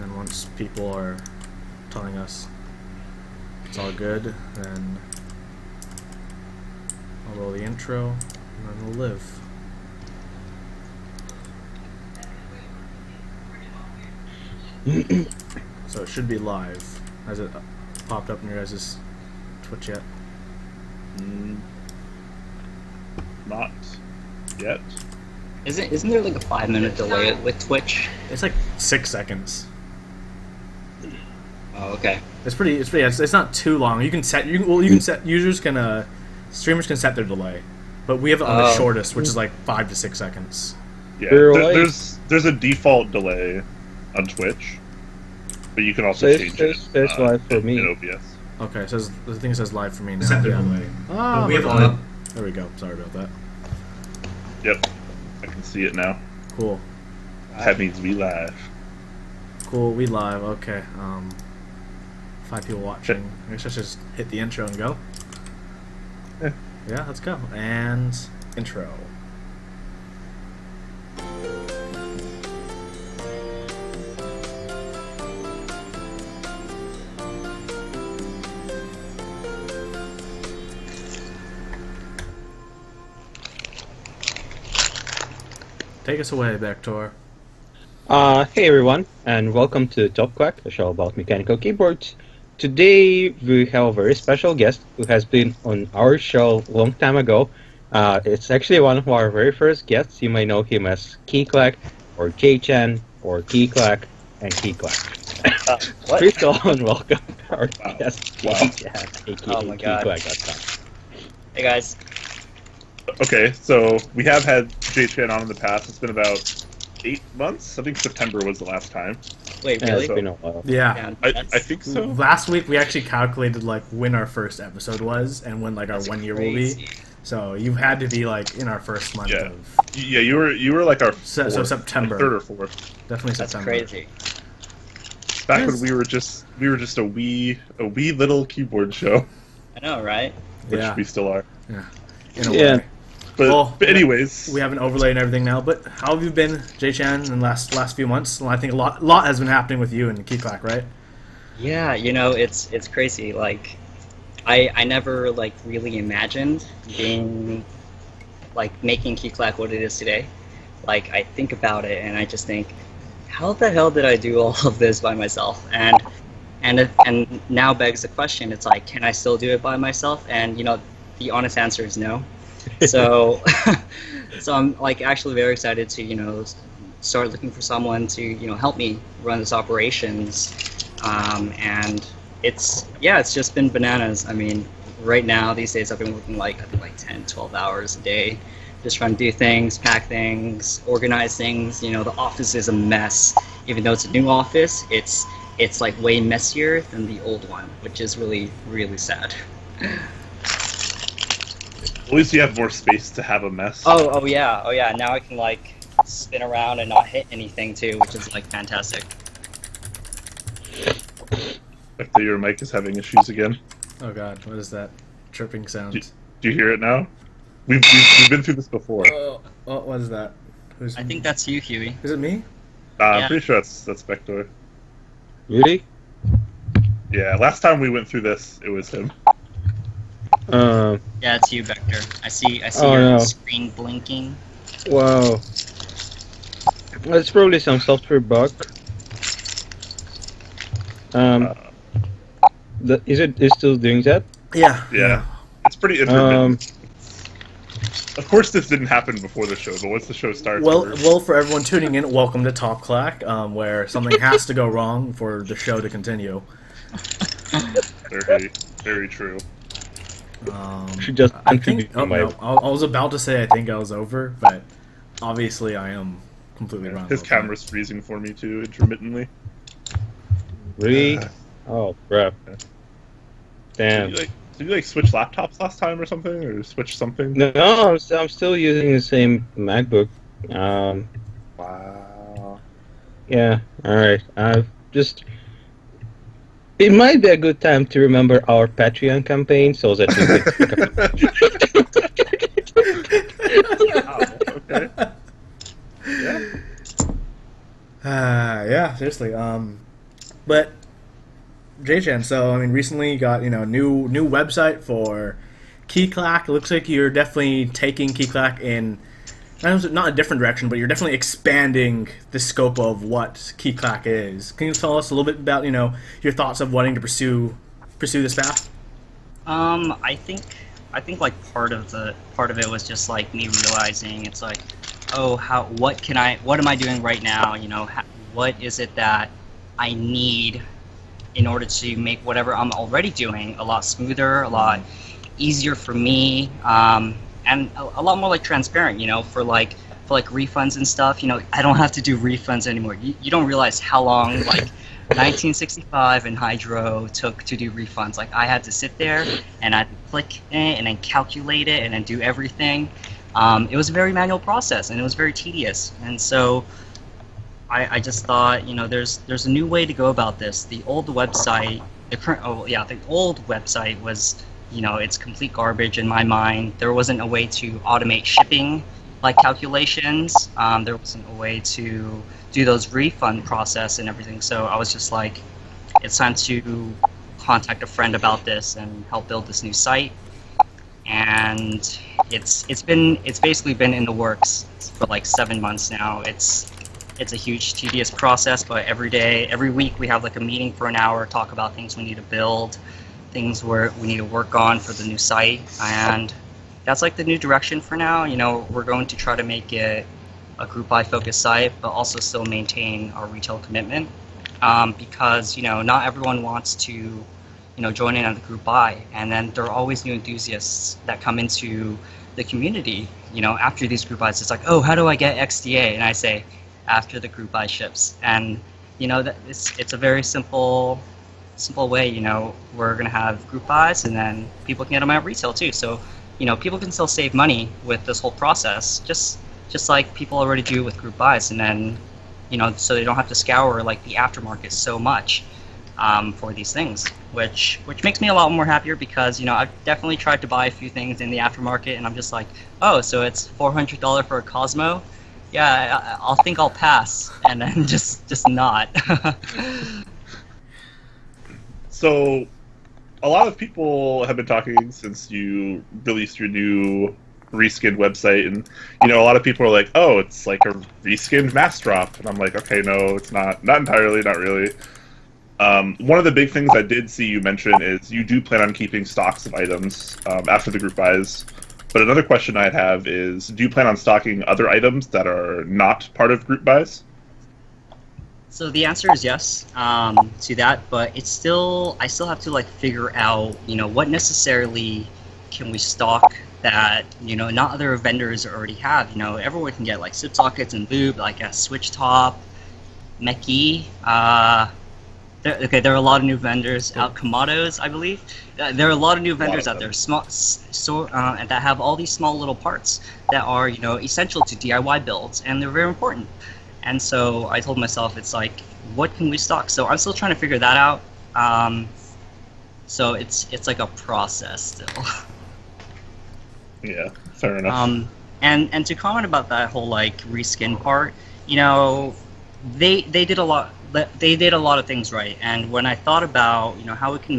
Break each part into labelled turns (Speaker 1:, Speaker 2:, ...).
Speaker 1: And once people are telling us it's all good, then I'll roll the intro, and then we'll live. So it should be live. Has it popped up in your guys' Twitch yet?
Speaker 2: Not yet.
Speaker 3: Isn't there like a 5-minute delay with Twitch?
Speaker 1: It's like 6 seconds.
Speaker 3: Oh, okay.
Speaker 1: It's not too long. You can set users can streamers can set their delay, but we have it on the shortest, which is like 5 to 6 seconds.
Speaker 2: Yeah, there's a default delay on Twitch, but you can also change it.
Speaker 4: There's live for me
Speaker 2: in OBS.
Speaker 1: Okay, it says the thing says live for me now. Delay. Oh,
Speaker 3: we have all.
Speaker 1: There we go. Sorry about that.
Speaker 2: Yep, I can see it now.
Speaker 1: Cool.
Speaker 2: That means we live.
Speaker 1: Cool, we live. Okay. 5 people watching. I guess I should just hit the intro and go. Yeah, let's go. And intro. Take us away, Bektour.
Speaker 4: Hey everyone, and welcome to Top Clack, a show about mechanical keyboards. Today we have a very special guest who has been on our show a long time ago. It's actually one of our very first guests. You may know him as Clack, or Jchan, or Clack, and Clack. Please go and welcome our guest, Jchan, aka Keyclack.com.
Speaker 3: Hey guys.
Speaker 2: Okay, so we have had Jchan on in the past. It's been about 8 months. I think September was the last time.
Speaker 3: Wait, really?
Speaker 4: It's been a while.
Speaker 1: Yeah.
Speaker 2: I think so.
Speaker 1: Last week we actually calculated like when our first episode was and when like our 1 year will be. So you had to be like in our first month of.
Speaker 2: Yeah, you were like our
Speaker 1: So September.
Speaker 2: like 3rd or 4th.
Speaker 1: Definitely
Speaker 3: That's
Speaker 1: September.
Speaker 3: crazy.
Speaker 2: Back when we were just a wee little keyboard show,
Speaker 3: I know, right?
Speaker 2: which we still are.
Speaker 1: Yeah. In a
Speaker 4: Yeah.
Speaker 1: way.
Speaker 2: But anyways,
Speaker 1: We have an overlay and everything now, but how have you been, Jchan, in the last few months? Well, I think a lot has been happening with you and Clack, right?
Speaker 3: Yeah, you know, it's crazy. Like, I never like really imagined being like making Clack what it is today. Like, I think about it and I just think, how the hell did I do all of this by myself? And now begs the question. It's like, can I still do it by myself? And you know, the honest answer is no. So, so I'm like actually very excited to start looking for someone to help me run this operations, and it's just been bananas. I mean, right now these days I've been working like 10-12 hours a day, just trying to do things, pack things, organize things. You know, the office is a mess. Even though it's a new office, it's like way messier than the old one, which is really sad.
Speaker 2: at least you have more space to have a mess.
Speaker 3: Oh yeah. Now I can like spin around and not hit anything too, which is like fantastic.
Speaker 2: After your mic is having issues again.
Speaker 1: Oh god, what is that chirping sound?
Speaker 2: Do you hear it now? We've been through this before.
Speaker 1: Oh, what is that?
Speaker 3: I think that's you, Huey.
Speaker 1: Is it me?
Speaker 2: I'm pretty sure that's Bektour.
Speaker 4: Really?
Speaker 2: Yeah, last time we went through this, it was him.
Speaker 3: Yeah, it's you, Bektour. I see your screen blinking.
Speaker 4: Wow. That's probably some software bug. Is it still doing that?
Speaker 2: Yeah. It's pretty intermittent. Of course this didn't happen before the show, but once the show starts...
Speaker 1: Well, for everyone tuning in, welcome to Top Clack, where something has to go wrong for the show to continue.
Speaker 2: Very, very true.
Speaker 1: I think... I was about to say I think I was over, but obviously I am completely wrong.
Speaker 2: His camera's freezing for me too, intermittently.
Speaker 4: Really? Oh, crap. Damn.
Speaker 2: Did you like switch laptops last time or something, or switch something?
Speaker 4: No, I'm still using the same MacBook.
Speaker 2: Wow.
Speaker 4: Yeah. All right. It might be a good time to remember our Patreon campaign, so that we could...
Speaker 2: Okay. Yeah.
Speaker 1: Yeah, seriously. But Jchan, so I mean, recently you got new website for Clack. It looks like you're definitely taking Clack in not a different direction, but you're definitely expanding the scope of what Clack is. Can you tell us a little bit about your thoughts of wanting to pursue this path?
Speaker 3: I think like part of it was just like me realizing it's like, oh, what am I doing right now? What is it that I need in order to make whatever I'm already doing a lot smoother, a lot easier for me, and a lot more like transparent. For refunds and stuff. I don't have to do refunds anymore. You don't realize how long like 1965 and Hydro took to do refunds. Like I had to sit there and I'd click it and then calculate it and then do everything. It was a very manual process and it was very tedious. And so I just thought, there's a new way to go about this. The old website, the old website was, it's complete garbage in my mind. There wasn't a way to automate shipping like calculations. There wasn't a way to do those refund process and everything. So I was just like, it's time to contact a friend about this and help build this new site. And it's basically been in the works for like 7 months now. It's a huge tedious process, but every week we have like a meeting for an hour, talk about things we need to build, things where we need to work on for the new site, and that's like the new direction for now. We're going to try to make it a group buy focused site, but also still maintain our retail commitment, because not everyone wants to join in on the group buy, and then there are always new enthusiasts that come into the community. After these group buys, it's like, oh, how do I get XDA? And I say, after the group buy ships. And that it's a very simple way. We're gonna have group buys, and then people can get them at retail too. So people can still save money with this whole process, just like people already do with group buys, and then so they don't have to scour like the aftermarket so much for these things, which makes me a lot more happier, because I've definitely tried to buy a few things in the aftermarket and I'm just like, oh, so it's $400 for a Cosmo. Yeah, I'll pass, and then just not.
Speaker 2: So, a lot of people have been talking since you released your new reskinned website, and a lot of people are like, "Oh, it's like a reskinned Massdrop," and I'm like, "Okay, no, it's not entirely, not really." One of the big things I did see you mention is you do plan on keeping stocks of items after the group buys. But another question I'd have is, do you plan on stocking other items that are not part of group buys?
Speaker 3: So the answer is yes to that, but I still have to like figure out, what necessarily can we stock that, not other vendors already have. Everyone can get like SIP sockets and lube, like a switch top, Meki. There are a lot of new vendors out. Kamados, I believe. There are a lot of new vendors out there, and that have all these small little parts that are, essential to DIY builds, and they're very important. And so I told myself, it's like, what can we stock? So I'm still trying to figure that out. So it's like a process still.
Speaker 2: Yeah, fair enough.
Speaker 3: And to comment about that whole like reskin part, they did a lot. They did a lot of things right, and when I thought about how we can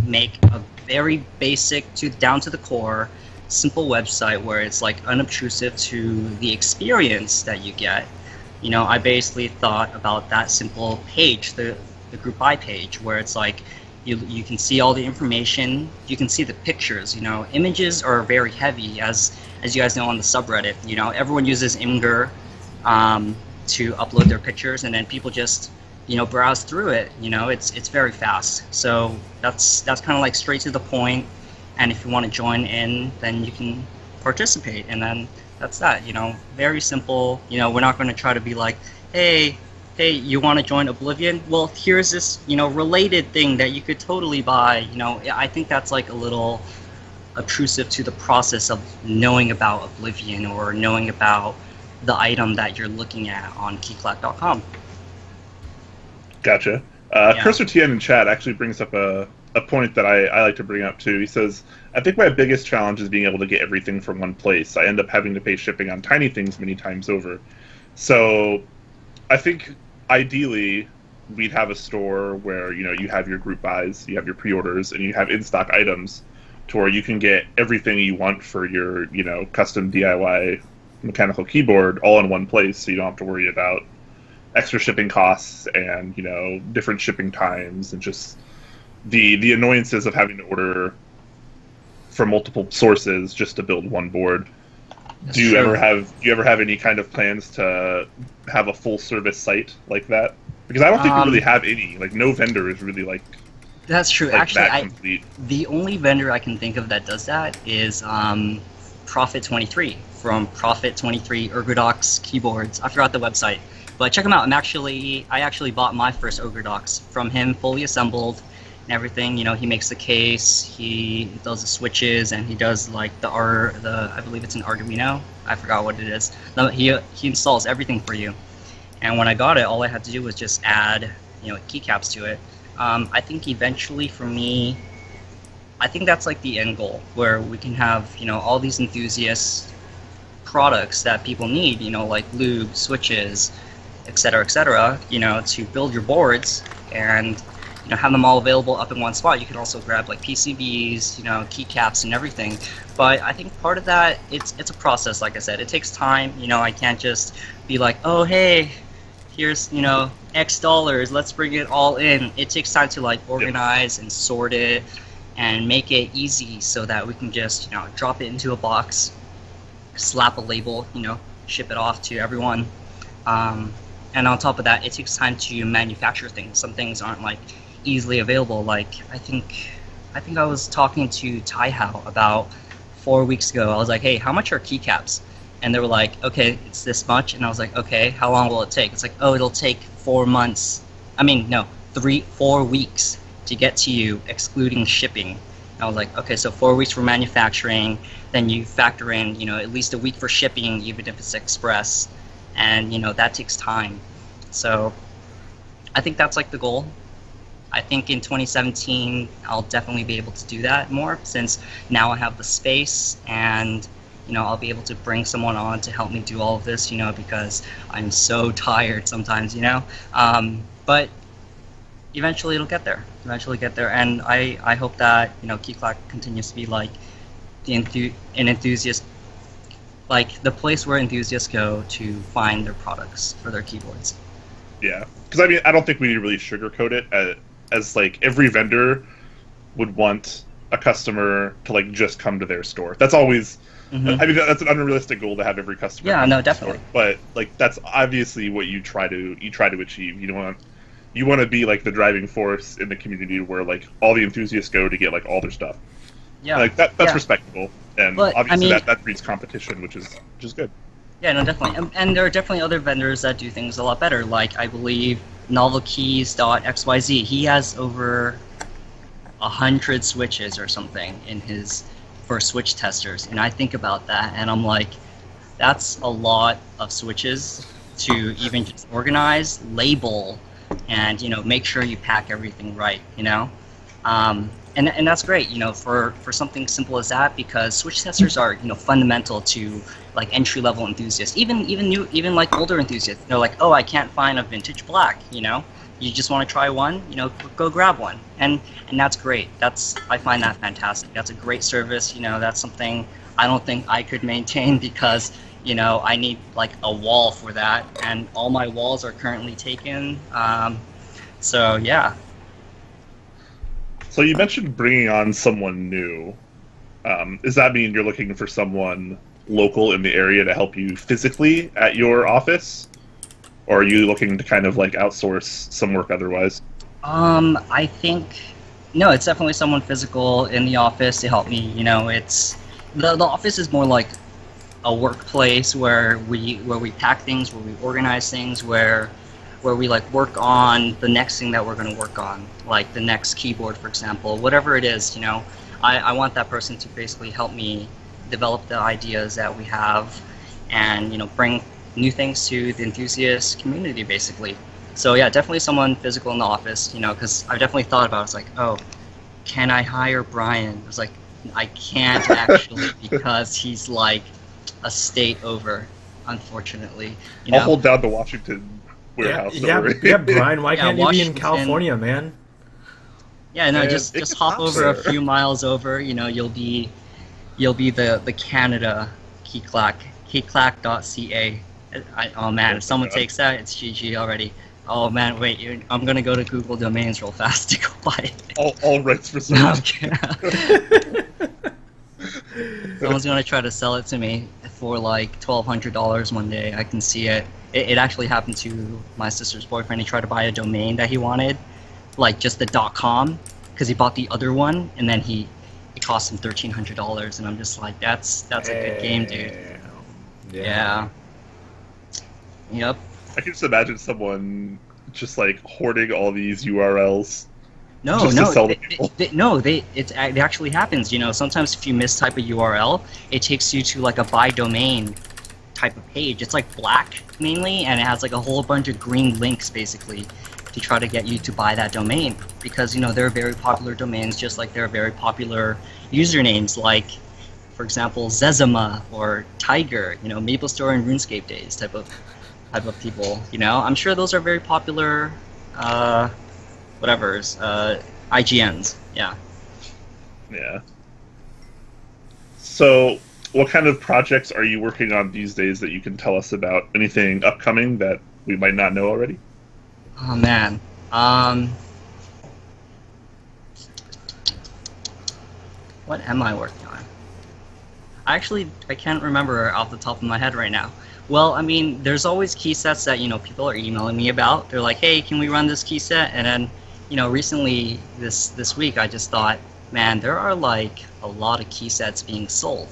Speaker 3: make a very basic down to the core, simple website where it's like unobtrusive to the experience that you get, I basically thought about that simple page, the group buy page, where it's like you can see all the information, you can see the pictures. Images are very heavy, as you guys know on the subreddit. Everyone uses Imgur to upload their pictures, and then people just browse through it. It's very fast. So that's kind of like straight to the point. And if you want to join in, then you can participate. And then that's that. Very simple. We're not going to try to be like, hey, you want to join Oblivion? Well, here's this related thing that you could totally buy. I think that's like a little obtrusive to the process of knowing about Oblivion or knowing about the item that you're looking at on keyclack.com.
Speaker 2: Gotcha. Cursor TN in chat actually brings up a point that I like to bring up too. He says, I think my biggest challenge is being able to get everything from one place. I end up having to pay shipping on tiny things many times over. So I think ideally we'd have a store where, you know, you have your group buys, you have your pre-orders, and you have in-stock items to where you can get everything you want for your, you know, custom DIY mechanical keyboard all in one place, so you don't have to worry about extra shipping costs and, you know, different shipping times and just the annoyances of having to order from multiple sources just to build one board. Do you ever have any kind of plans to have a full service site like that? Because I don't think we really have any. Like, no vendor is really like
Speaker 3: that's true.
Speaker 2: like
Speaker 3: Actually,
Speaker 2: that complete.
Speaker 3: The only vendor I can think of that does that is Profit23 from Profit23 Ergodox keyboards. I forgot the website, but check him out. I actually bought my first Ergodox from him, fully assembled and everything. You know, he makes the case, he does the switches, and he does like I believe it's an Arduino. I forgot what it is. No, he installs everything for you. And when I got it, all I had to do was just add, you know, keycaps to it. I think eventually for me, I think that's like the end goal, where we can have, you know, all these enthusiast products that people need, you know, like lube, switches, etc., you know, to build your boards and, you know, have them all available up in one spot. You can also grab like PCBs, you know, keycaps and everything. But I think part of that, it's a process. Like I said, it takes time. You know, I can't just be like, oh, hey, here's, you know, X dollars, let's bring it all in. It takes time to like organize and sort it and make it easy so that we can just, you know, drop it into a box, slap a label, you know, ship it off to everyone. And on top of that, it takes time to manufacture things. Some things aren't like easily available. Like I think I was talking to Taihao about 4 weeks ago. I was like, hey, how much are keycaps? And they were like, okay, it's this much. And I was like, okay, how long will it take? It's like, oh, it'll take 4 months. I mean, no, 4 weeks to get to you, excluding shipping. And I was like, okay, so 4 weeks for manufacturing, then you factor in, you know, at least a week for shipping, even if it's express. And, you know, that takes time. So I think that's like the goal. I think in 2017, I'll definitely be able to do that more, since now I have the space, and, you know, I'll be able to bring someone on to help me do all of this, you know, because I'm so tired sometimes, you know. But eventually it'll get there. And I hope that, you know, KeyClack continues to be like an enthusiast, like the place where enthusiasts go to find their products for their keyboards.
Speaker 2: Yeah, because I mean, I don't think we need to really sugarcoat it as like every vendor would want a customer to like just come to their store. That's always, I mean, that's an unrealistic goal to have every customer.
Speaker 3: Yeah, no, definitely.
Speaker 2: Store. But like that's obviously what you try to achieve. You want to be like the driving force in the community where like all the enthusiasts go to get like all their stuff.
Speaker 3: Yeah,
Speaker 2: like that's respectable, and
Speaker 3: but,
Speaker 2: obviously that breeds competition, which is good.
Speaker 3: Yeah, no, definitely. And there are definitely other vendors that do things a lot better. Like, I believe NovelKeys.xyz, he has over 100 switches or something for switch testers. And I think about that, and I'm like, that's a lot of switches to even just organize, label, and, you know, make sure you pack everything right, you know? And that's great, you know, for something simple as that, because switch testers are, you know, fundamental to like entry-level enthusiasts, even like older enthusiasts. They're like, oh, I can't find a vintage black, you know, you just want to try one, you know, go grab one, and that's great. I find that fantastic. That's a great service, you know. That's something I don't think I could maintain, because, you know, I need like a wall for that, and all my walls are currently taken. So yeah.
Speaker 2: So you mentioned bringing on someone new. Does that mean you're looking for someone local in the area to help you physically at your office? Or are you looking to kind of like outsource some work otherwise?
Speaker 3: I think, no, it's definitely someone physical in the office to help me. You know, it's the office is more like a workplace where we pack things, where we organize things, where we like work on the next thing that we're going to work on, like the next keyboard, for example, whatever it is. You know, I want that person to basically help me develop the ideas that we have, and, you know, bring new things to the enthusiast community, basically. So yeah, definitely someone physical in the office, you know, because I've definitely thought about it. It's like, oh, can I hire Brian? I was like, I can't actually, because he's like a state over, unfortunately. You know?
Speaker 2: I'll hold down the Washington warehouse.
Speaker 1: Yeah,
Speaker 2: Don't worry.
Speaker 1: yeah, Brian. Why
Speaker 3: Yeah,
Speaker 1: can't you be in
Speaker 3: Washington.
Speaker 1: California, man?
Speaker 3: Yeah, no,
Speaker 2: Man,
Speaker 3: just
Speaker 2: it
Speaker 3: hop
Speaker 2: can
Speaker 3: over a
Speaker 2: happen.
Speaker 3: few miles over. You know, you'll be the Canada keyclack, keyclack.ca. Oh man, if someone
Speaker 2: God.
Speaker 3: takes that, it's GG already. Oh man, wait, I'm gonna go to Google Domains real fast to go buy it.
Speaker 2: All rights
Speaker 3: No, I'm
Speaker 2: reserved.
Speaker 3: kidding. Someone's gonna try to sell it to me for like $1,200 one day. I can see it. It actually happened to my sister's boyfriend. He tried to buy a domain that he wanted, like just the .com, because he bought the other one, and then it cost him $1,300, and I'm just like, that's a good game, dude. Yeah. Yep.
Speaker 2: I can just imagine someone just like hoarding all these URLs.
Speaker 3: No,
Speaker 2: Just to sell to people.
Speaker 3: it actually happens. You know, sometimes if you mistype a URL, it takes you to like a buy domain type of page. It's like black mainly, and it has like a whole bunch of green links basically to try to get you to buy that domain, because you know they're very popular domains, just like they're very popular usernames, like for example Zezima or Tiger. You know, MapleStory and RuneScape days type of people. You know, I'm sure those are very popular. Whatever's IGNs, yeah.
Speaker 2: Yeah. So, what kind of projects are you working on these days that you can tell us about? Anything upcoming that we might not know already?
Speaker 3: Oh man, what am I working on? I can't remember off the top of my head right now. Well, I mean, there's always key sets that, you know, people are emailing me about. They're like, hey, can we run this key set? And then, you know, recently, this week, I just thought, man, there are like a lot of key sets being sold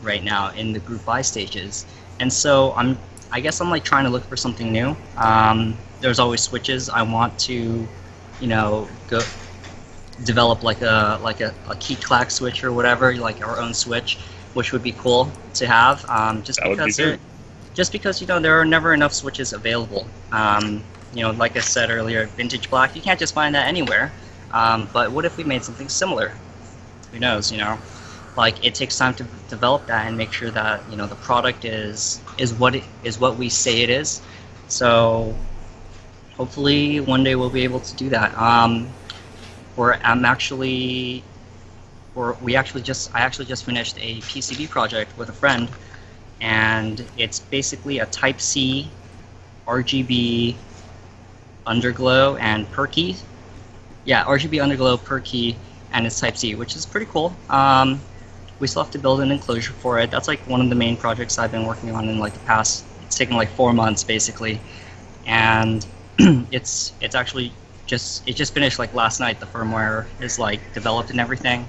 Speaker 3: right now in the group buy stages. And so I guess I'm like trying to look for something new. There's always switches. I want to, you know, develop like a key clack switch or whatever, like our own switch, which would be cool to have. Just because you know there are never enough switches available. You know, like I said earlier, vintage black, you can't just find that anywhere. But what if we made something similar? Who knows? You know, like it takes time to develop that and make sure that you know the product is what we say it is. So hopefully one day we'll be able to do that. I actually just finished a PCB project with a friend, and it's basically a Type C, RGB, underglow, and per key. Yeah, RGB, underglow, per key, and it's Type C, which is pretty cool. We still have to build an enclosure for it. That's like one of the main projects I've been working on in like the past. It's taken like 4 months basically, and it's actually just finished like last night. The firmware is like developed and everything.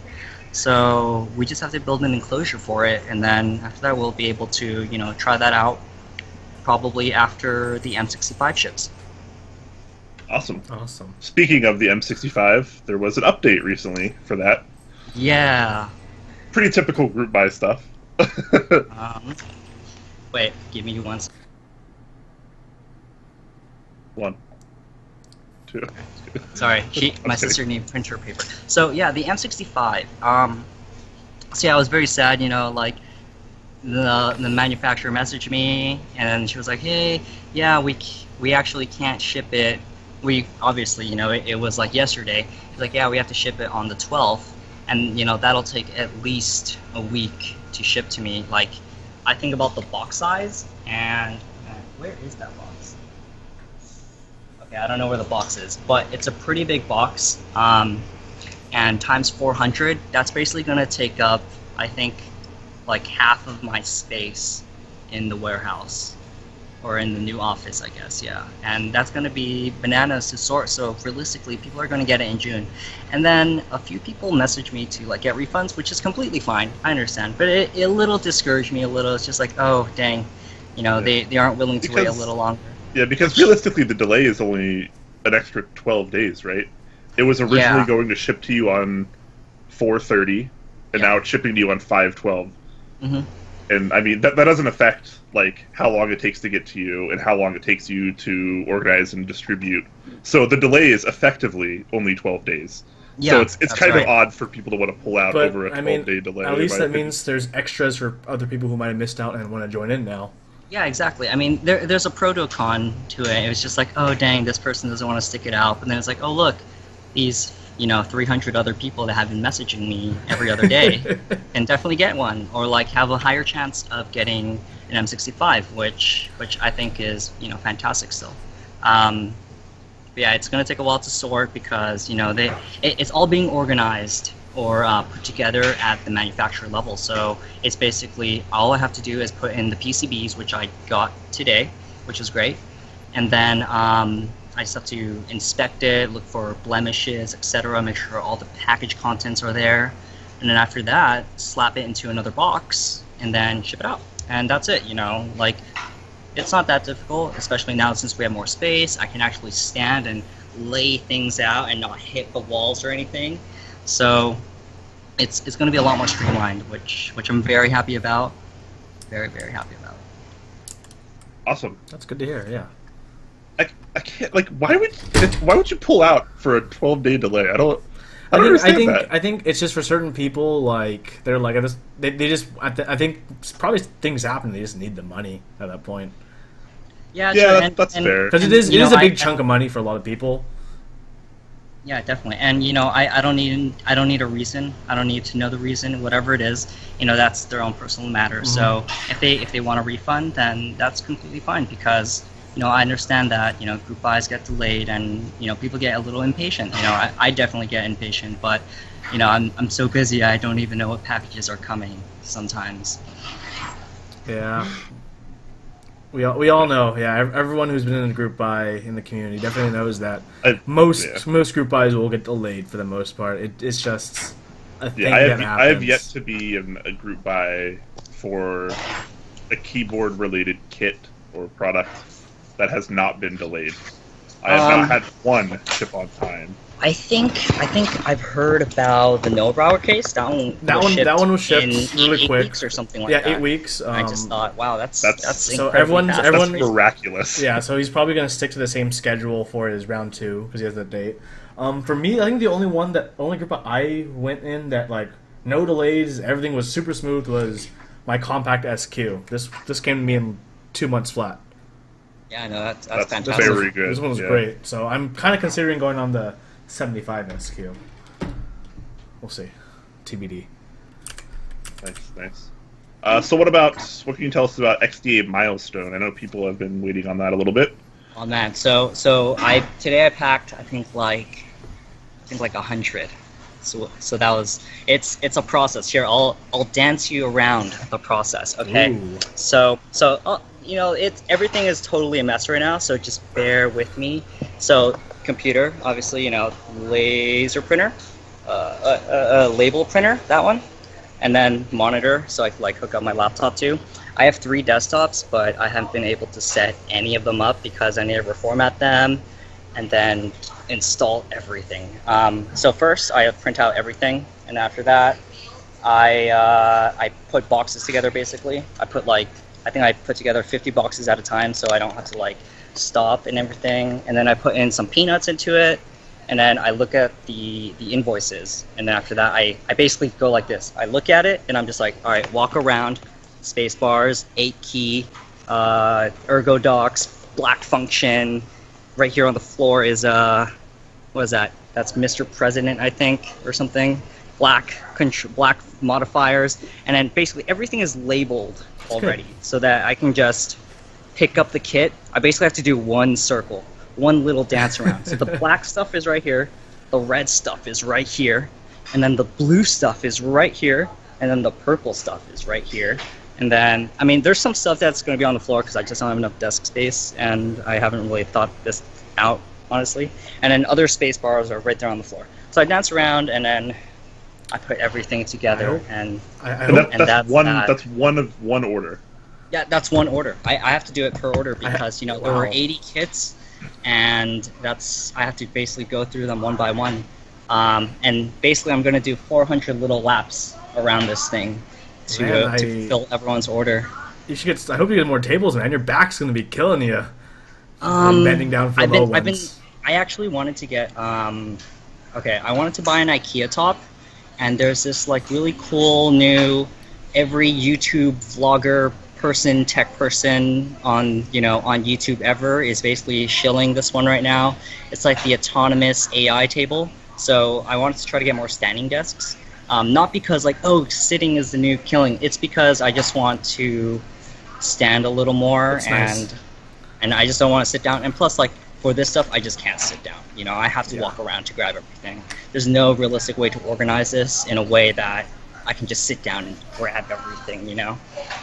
Speaker 3: So we just have to build an enclosure for it, and then after that we'll be able to, you know, try that out probably after the M65 ships.
Speaker 2: Awesome.
Speaker 1: Awesome.
Speaker 2: Speaking of the M65, there was an update recently for that.
Speaker 3: Yeah.
Speaker 2: Pretty typical group buy stuff.
Speaker 3: Wait, give me one.
Speaker 2: 1, 2.
Speaker 3: Sorry, my sister needed printer paper. So yeah, the M65. So yeah, I was very sad. You know, like the manufacturer messaged me, and she was like, "Hey, yeah, we actually can't ship it. We obviously, you know, it was like yesterday. She's like, yeah, we have to ship it on the 12th, and you know that'll take at least a week to ship to me. Like, I think about the box size, and where is that box? Okay, I don't know where the box is, but it's a pretty big box, and times 400, that's basically going to take up, I think, like half of my space in the warehouse, or in the new office, I guess, yeah. And that's going to be bananas to sort, so realistically, people are going to get it in June. And then a few people message me to like get refunds, which is completely fine, I understand. But it a little discouraged me a little. It's just like, oh, dang, you know, they aren't willing to wait a little longer.
Speaker 2: Yeah, because realistically, the delay is only an extra 12 days, right? It was originally going to ship to you on 4/30, and now it's shipping to you on 5/12.
Speaker 3: Mm-hmm.
Speaker 2: And I mean, that doesn't affect like how long it takes to get to you and how long it takes you to organize and distribute. So the delay is effectively only 12 days.
Speaker 3: Yeah,
Speaker 2: so it's kind of odd for people to want to pull out over a 12-day delay.
Speaker 1: At least that means there's extras for other people who might have missed out and want to join in now.
Speaker 3: Yeah, exactly. I mean, there's a pro to a con to it. It was just like, oh dang, this person doesn't want to stick it out. But then it's like, oh look, these 300 other people that have been messaging me every other day can definitely get one, or like have a higher chance of getting an M65, which I think is fantastic still. But yeah, it's going to take a while to sort because it's all being organized or put together at the manufacturer level. So it's basically all I have to do is put in the PCBs, which I got today, which is great, and then I just have to inspect it, look for blemishes, etc., make sure all the package contents are there, and then after that, slap it into another box and then ship it out. And that's it. Like, it's not that difficult, especially now since we have more space. I can actually stand and lay things out and not hit the walls or anything. So it's going to be a lot more streamlined, which I'm very happy about. Very, very happy about.
Speaker 2: Awesome.
Speaker 1: That's good to hear. Yeah.
Speaker 2: I can't, like, why would you pull out for a 12-day delay? I
Speaker 1: think it's just for certain people, like they're like they just I think probably things happen. They just need the money at that point.
Speaker 3: Yeah,
Speaker 2: yeah, that's fair.
Speaker 1: Because it is a big chunk of money for a lot of people.
Speaker 3: Yeah, definitely. And I don't need a reason. I don't need to know the reason. Whatever it is, that's their own personal matter. Mm-hmm. So if they want a refund, then that's completely fine because I understand that group buys get delayed and people get a little impatient. I definitely get impatient, but I'm so busy I don't even know what packages are coming sometimes.
Speaker 1: Yeah. We all know, yeah. Everyone who's been in a group buy in the community definitely knows that most group buys will get delayed for the most part. It's just a thing that happens.
Speaker 2: I have yet to be in a group buy for a keyboard-related kit or product that has not been delayed. I have not had one ship on time.
Speaker 3: I think I've heard about the Nobrower case. That one was shipped really quick, 8 weeks or something like that.
Speaker 1: Yeah, 8 weeks.
Speaker 3: I just thought, wow, that's
Speaker 1: so
Speaker 3: everyone's
Speaker 2: that's miraculous.
Speaker 1: Yeah, so he's probably going to stick to the same schedule for his round 2 because he has the date. For me, I think the only group I went in that like no delays, everything was super smooth was my compact SQ. This came to me in 2 months flat.
Speaker 3: Yeah, no, that's fantastic.
Speaker 2: Very good.
Speaker 1: This one was great. So I'm kind of considering going on the 75 SQ. We'll see. TBD.
Speaker 2: Nice. So what can you tell us about XDA Milestone? I know people have been waiting on that a little bit.
Speaker 3: On that. So today I packed I think like 100. So that was it's a process. Here I'll dance you around the process, okay?
Speaker 1: Ooh.
Speaker 3: So everything is totally a mess right now, so just bear with me. So computer, obviously, laser printer, label printer, that one, and then monitor, so I could like hook up my laptop to. I have 3 desktops, but I haven't been able to set any of them up because I need to reformat them and then install everything. So first I print out everything, and after that I put boxes together. Basically, I think I put together 50 boxes at a time, so I don't have to like stop and everything. And then I put in some peanuts into it, and then I look at the invoices, and then after that I basically go like this. I look at it and I'm just like, all right, walk around, space bars, 8 key, ergo docs, black function. Right here on the floor is what is that? That's Mr. President, I think, or something. Black modifiers, and then basically everything is labeled already, so that I can just pick up the kit. I basically have to do one circle, one little dance around. So the black stuff is right here, the red stuff is right here, and then the blue stuff is right here, and then the purple stuff is right here. And then, I mean, there's some stuff that's going to be on the floor because I just don't have enough desk space, and I haven't really thought this out, honestly. And then other space bars are right there on the floor. So I dance around, and then I put everything together,
Speaker 2: that's one of one order.
Speaker 3: Yeah, that's one order. I have to do it per order because there are 80 kits, and I have to basically go through them one by one. And basically, I'm going to do 400 little laps around this thing to fill everyone's order.
Speaker 1: You should get. I hope you get more tables, man. Your back's going to be killing you. Bending down for low ones.
Speaker 3: I actually wanted to get. I wanted to buy an IKEA top. And there's this like really cool new, every YouTube vlogger person, tech person on on YouTube ever is basically shilling this one right now. It's like the autonomous AI table. So I wanted to try to get more standing desks. Not because like, oh, sitting is the new killing. It's because I just want to stand a little more.
Speaker 1: That's nice.
Speaker 3: And I just don't want to sit down. And plus, like, for this stuff, I just can't sit down. I have to walk around to grab everything. There's no realistic way to organize this in a way that I can just sit down and grab everything,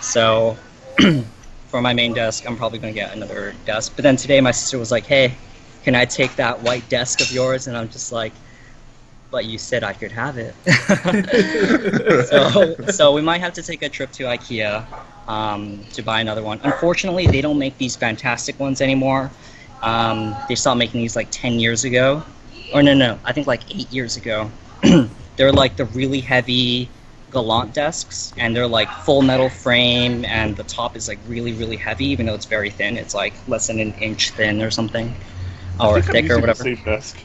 Speaker 3: So for my main desk, I'm probably going to get another desk. But then today my sister was like, hey, can I take that white desk of yours? And I'm just like, but you said I could have it. so we might have to take a trip to IKEA to buy another one. Unfortunately, they don't make these fantastic ones anymore. They stopped making these like 10 years ago. Or no, I think like 8 years ago. They're like the really heavy Galant desks, and they're like full metal frame, and the top is like really, really heavy, even though it's very thin. It's like less than an inch thin or something, or thick or whatever.
Speaker 2: The same desk.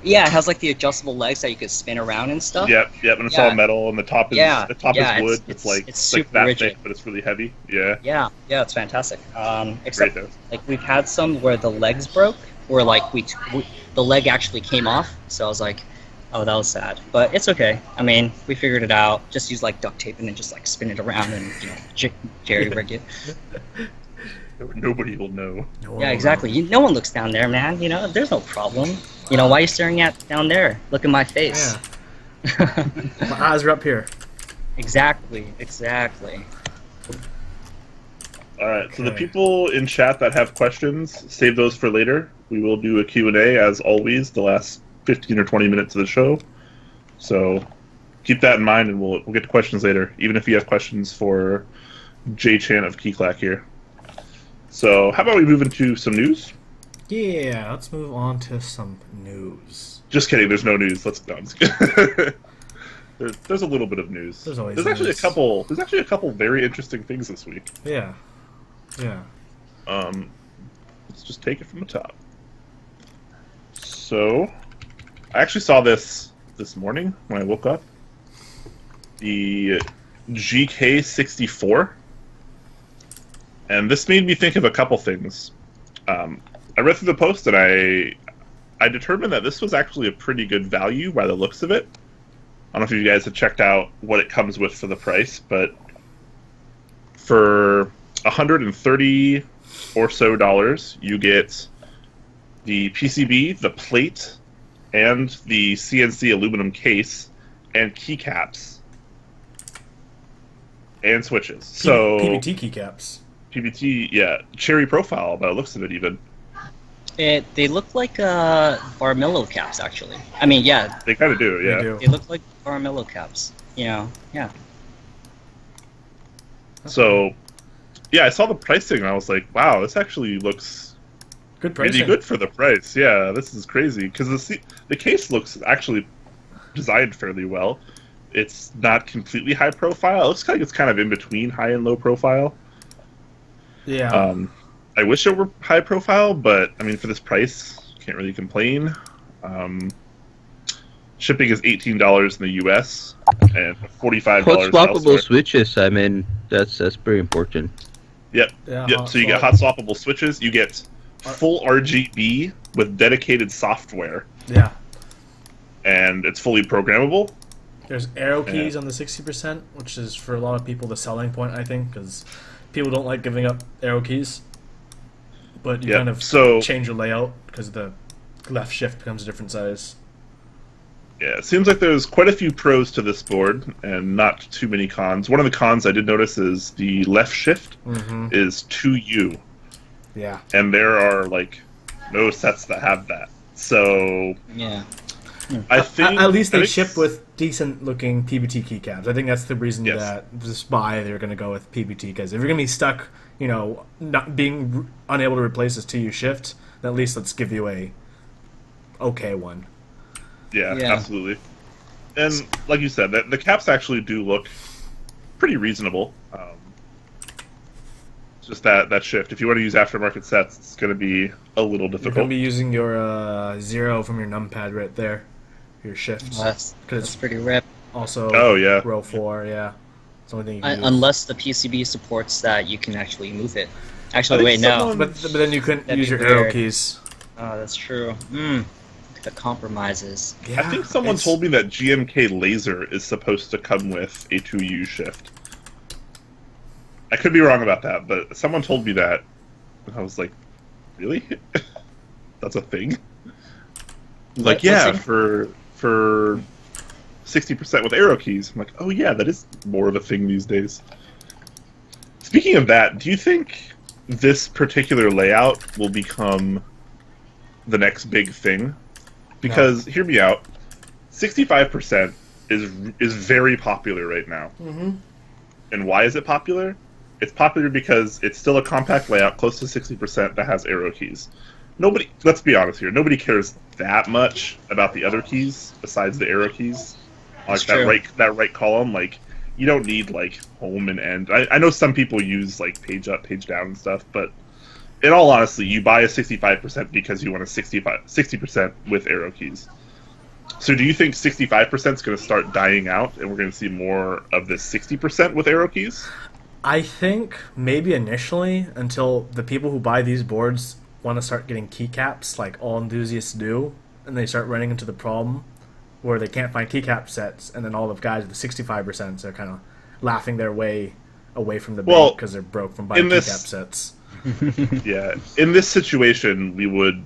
Speaker 3: Yeah, it has like the adjustable legs that you could spin around and stuff.
Speaker 2: Yep, and it's all metal, and the top is is wood. It's like
Speaker 3: super
Speaker 2: that
Speaker 3: rigid,
Speaker 2: thick, but it's really heavy. Yeah,
Speaker 3: it's fantastic. Except like we've had some where the legs broke, where like the leg actually came off. So I was like, oh, that was sad, but it's okay. I mean, we figured it out. Just use like duct tape and then just like spin it around and jerry rig it.
Speaker 2: Nobody will know.
Speaker 3: Yeah, exactly. No one looks down there, man. There's no problem. Why are you staring down there? Look at my face.
Speaker 1: Yeah. My eyes are up here.
Speaker 3: Exactly.
Speaker 2: All right. So the people in chat that have questions, save those for later. We will do a Q&A as always. The last 15 or 20 minutes of the show. So keep that in mind, and we'll get to questions later, even if you have questions for Jchan of KeyClack here. So how about we move into some news?
Speaker 1: Yeah, let's move on to some news.
Speaker 2: Just kidding, there's no news. Let's go. There's a little bit of news. There's actually a couple very interesting things this week.
Speaker 1: Yeah.
Speaker 2: Let's just take it from the top. So I actually saw this morning when I woke up. The GK64. And this made me think of a couple things. I read through the post, and I determined that this was actually a pretty good value by the looks of it. I don't know if you guys have checked out what it comes with for the price, but for $130 or so, you get the PCB, the plate, and the CNC aluminum case, and keycaps, and switches. So
Speaker 1: PBT keycaps.
Speaker 2: PBT, yeah, cherry profile by the looks of it, even.
Speaker 3: They look like Barmillo caps, actually. I mean, yeah.
Speaker 2: They kind of do, yeah.
Speaker 1: They do.
Speaker 3: They look like Barmillo caps, yeah.
Speaker 2: So, yeah, I saw the pricing, and I was like, wow, this actually looks
Speaker 1: good pricing.
Speaker 2: really good for the price. Yeah, this is crazy, because the case looks actually designed fairly well. It's not completely high profile. It looks like it's kind of in between high and low profile.
Speaker 1: Yeah.
Speaker 2: I wish it were high profile, but I mean, for this price, can't really complain. Shipping is $18 in the US and $45
Speaker 4: Hot swappable
Speaker 2: elsewhere.
Speaker 4: switches. I mean, that's pretty important.
Speaker 2: Yep. So you get hot swappable switches. You get full RGB with dedicated software.
Speaker 1: Yeah.
Speaker 2: And it's fully programmable.
Speaker 1: There's arrow keys on the 60%, which is for a lot of people the selling point, I think, because people don't like giving up arrow keys. But you kind of change your layout because the left shift becomes a different size.
Speaker 2: Yeah, it seems like there's quite a few pros to this board and not too many cons. One of the cons I did notice is the left shift is 2U.
Speaker 1: Yeah.
Speaker 2: And there are, like, no sets that have that. So...
Speaker 3: Yeah.
Speaker 2: I think...
Speaker 1: At least they ship with decent-looking PBT keycaps. I think that's the reason that just why they're going to go with PBT, because if you're going to be stuck, not being unable to replace this 2U shift, then at least let's give you a okay one.
Speaker 2: Yeah, absolutely. And like you said, the caps actually do look pretty reasonable. Just that shift. If you want to use aftermarket sets, it's going to be a little difficult.
Speaker 1: You're going to be using your 0 from your numpad right there. Your shifts.
Speaker 3: That's pretty rip.
Speaker 1: Also,
Speaker 2: row
Speaker 1: 4, yeah. It's the only thing you can use.
Speaker 3: Unless the PCB supports that you can actually move it.
Speaker 2: I
Speaker 3: Actually,
Speaker 2: think
Speaker 3: wait, no.
Speaker 2: someone-
Speaker 1: But then you couldn't
Speaker 3: That'd
Speaker 1: use
Speaker 3: be
Speaker 1: your arrow
Speaker 3: weird.
Speaker 1: keys.
Speaker 3: Oh, that's true. The compromises.
Speaker 2: I think someone
Speaker 1: it's-
Speaker 2: told me that GMK Laser is supposed to come with a 2U shift. I could be wrong about that, but someone told me that. And I was like, really? That's a thing? Like, yeah, for 60% with arrow keys. I'm like, oh yeah, that is more of a thing these days. Speaking of that, do you think this particular layout will become the next big thing? Because, hear me out, 65% is very popular right now.
Speaker 1: Mm-hmm.
Speaker 2: And why is it popular? It's popular because it's still a compact layout, close to 60%, that has arrow keys. Nobody, let's be honest here, nobody cares that much about the other keys besides the arrow keys. Like
Speaker 3: That's true.
Speaker 2: that right column, like, you don't need, like, home and end. I know some people use, like, page up, page down and stuff, but in all honesty, you buy a 65% because you want a 60% with arrow keys. So do you think 65% is going to start dying out and we're going to see more of this 60% with arrow keys?
Speaker 1: I think maybe initially, until the people who buy these boards want to start getting keycaps, like all enthusiasts do, and they start running into the problem where they can't find keycap sets, and then all the guys with the 65% are kind of laughing their way away from the bank because they're broke from buying keycap sets.
Speaker 2: Yeah, in this situation, we would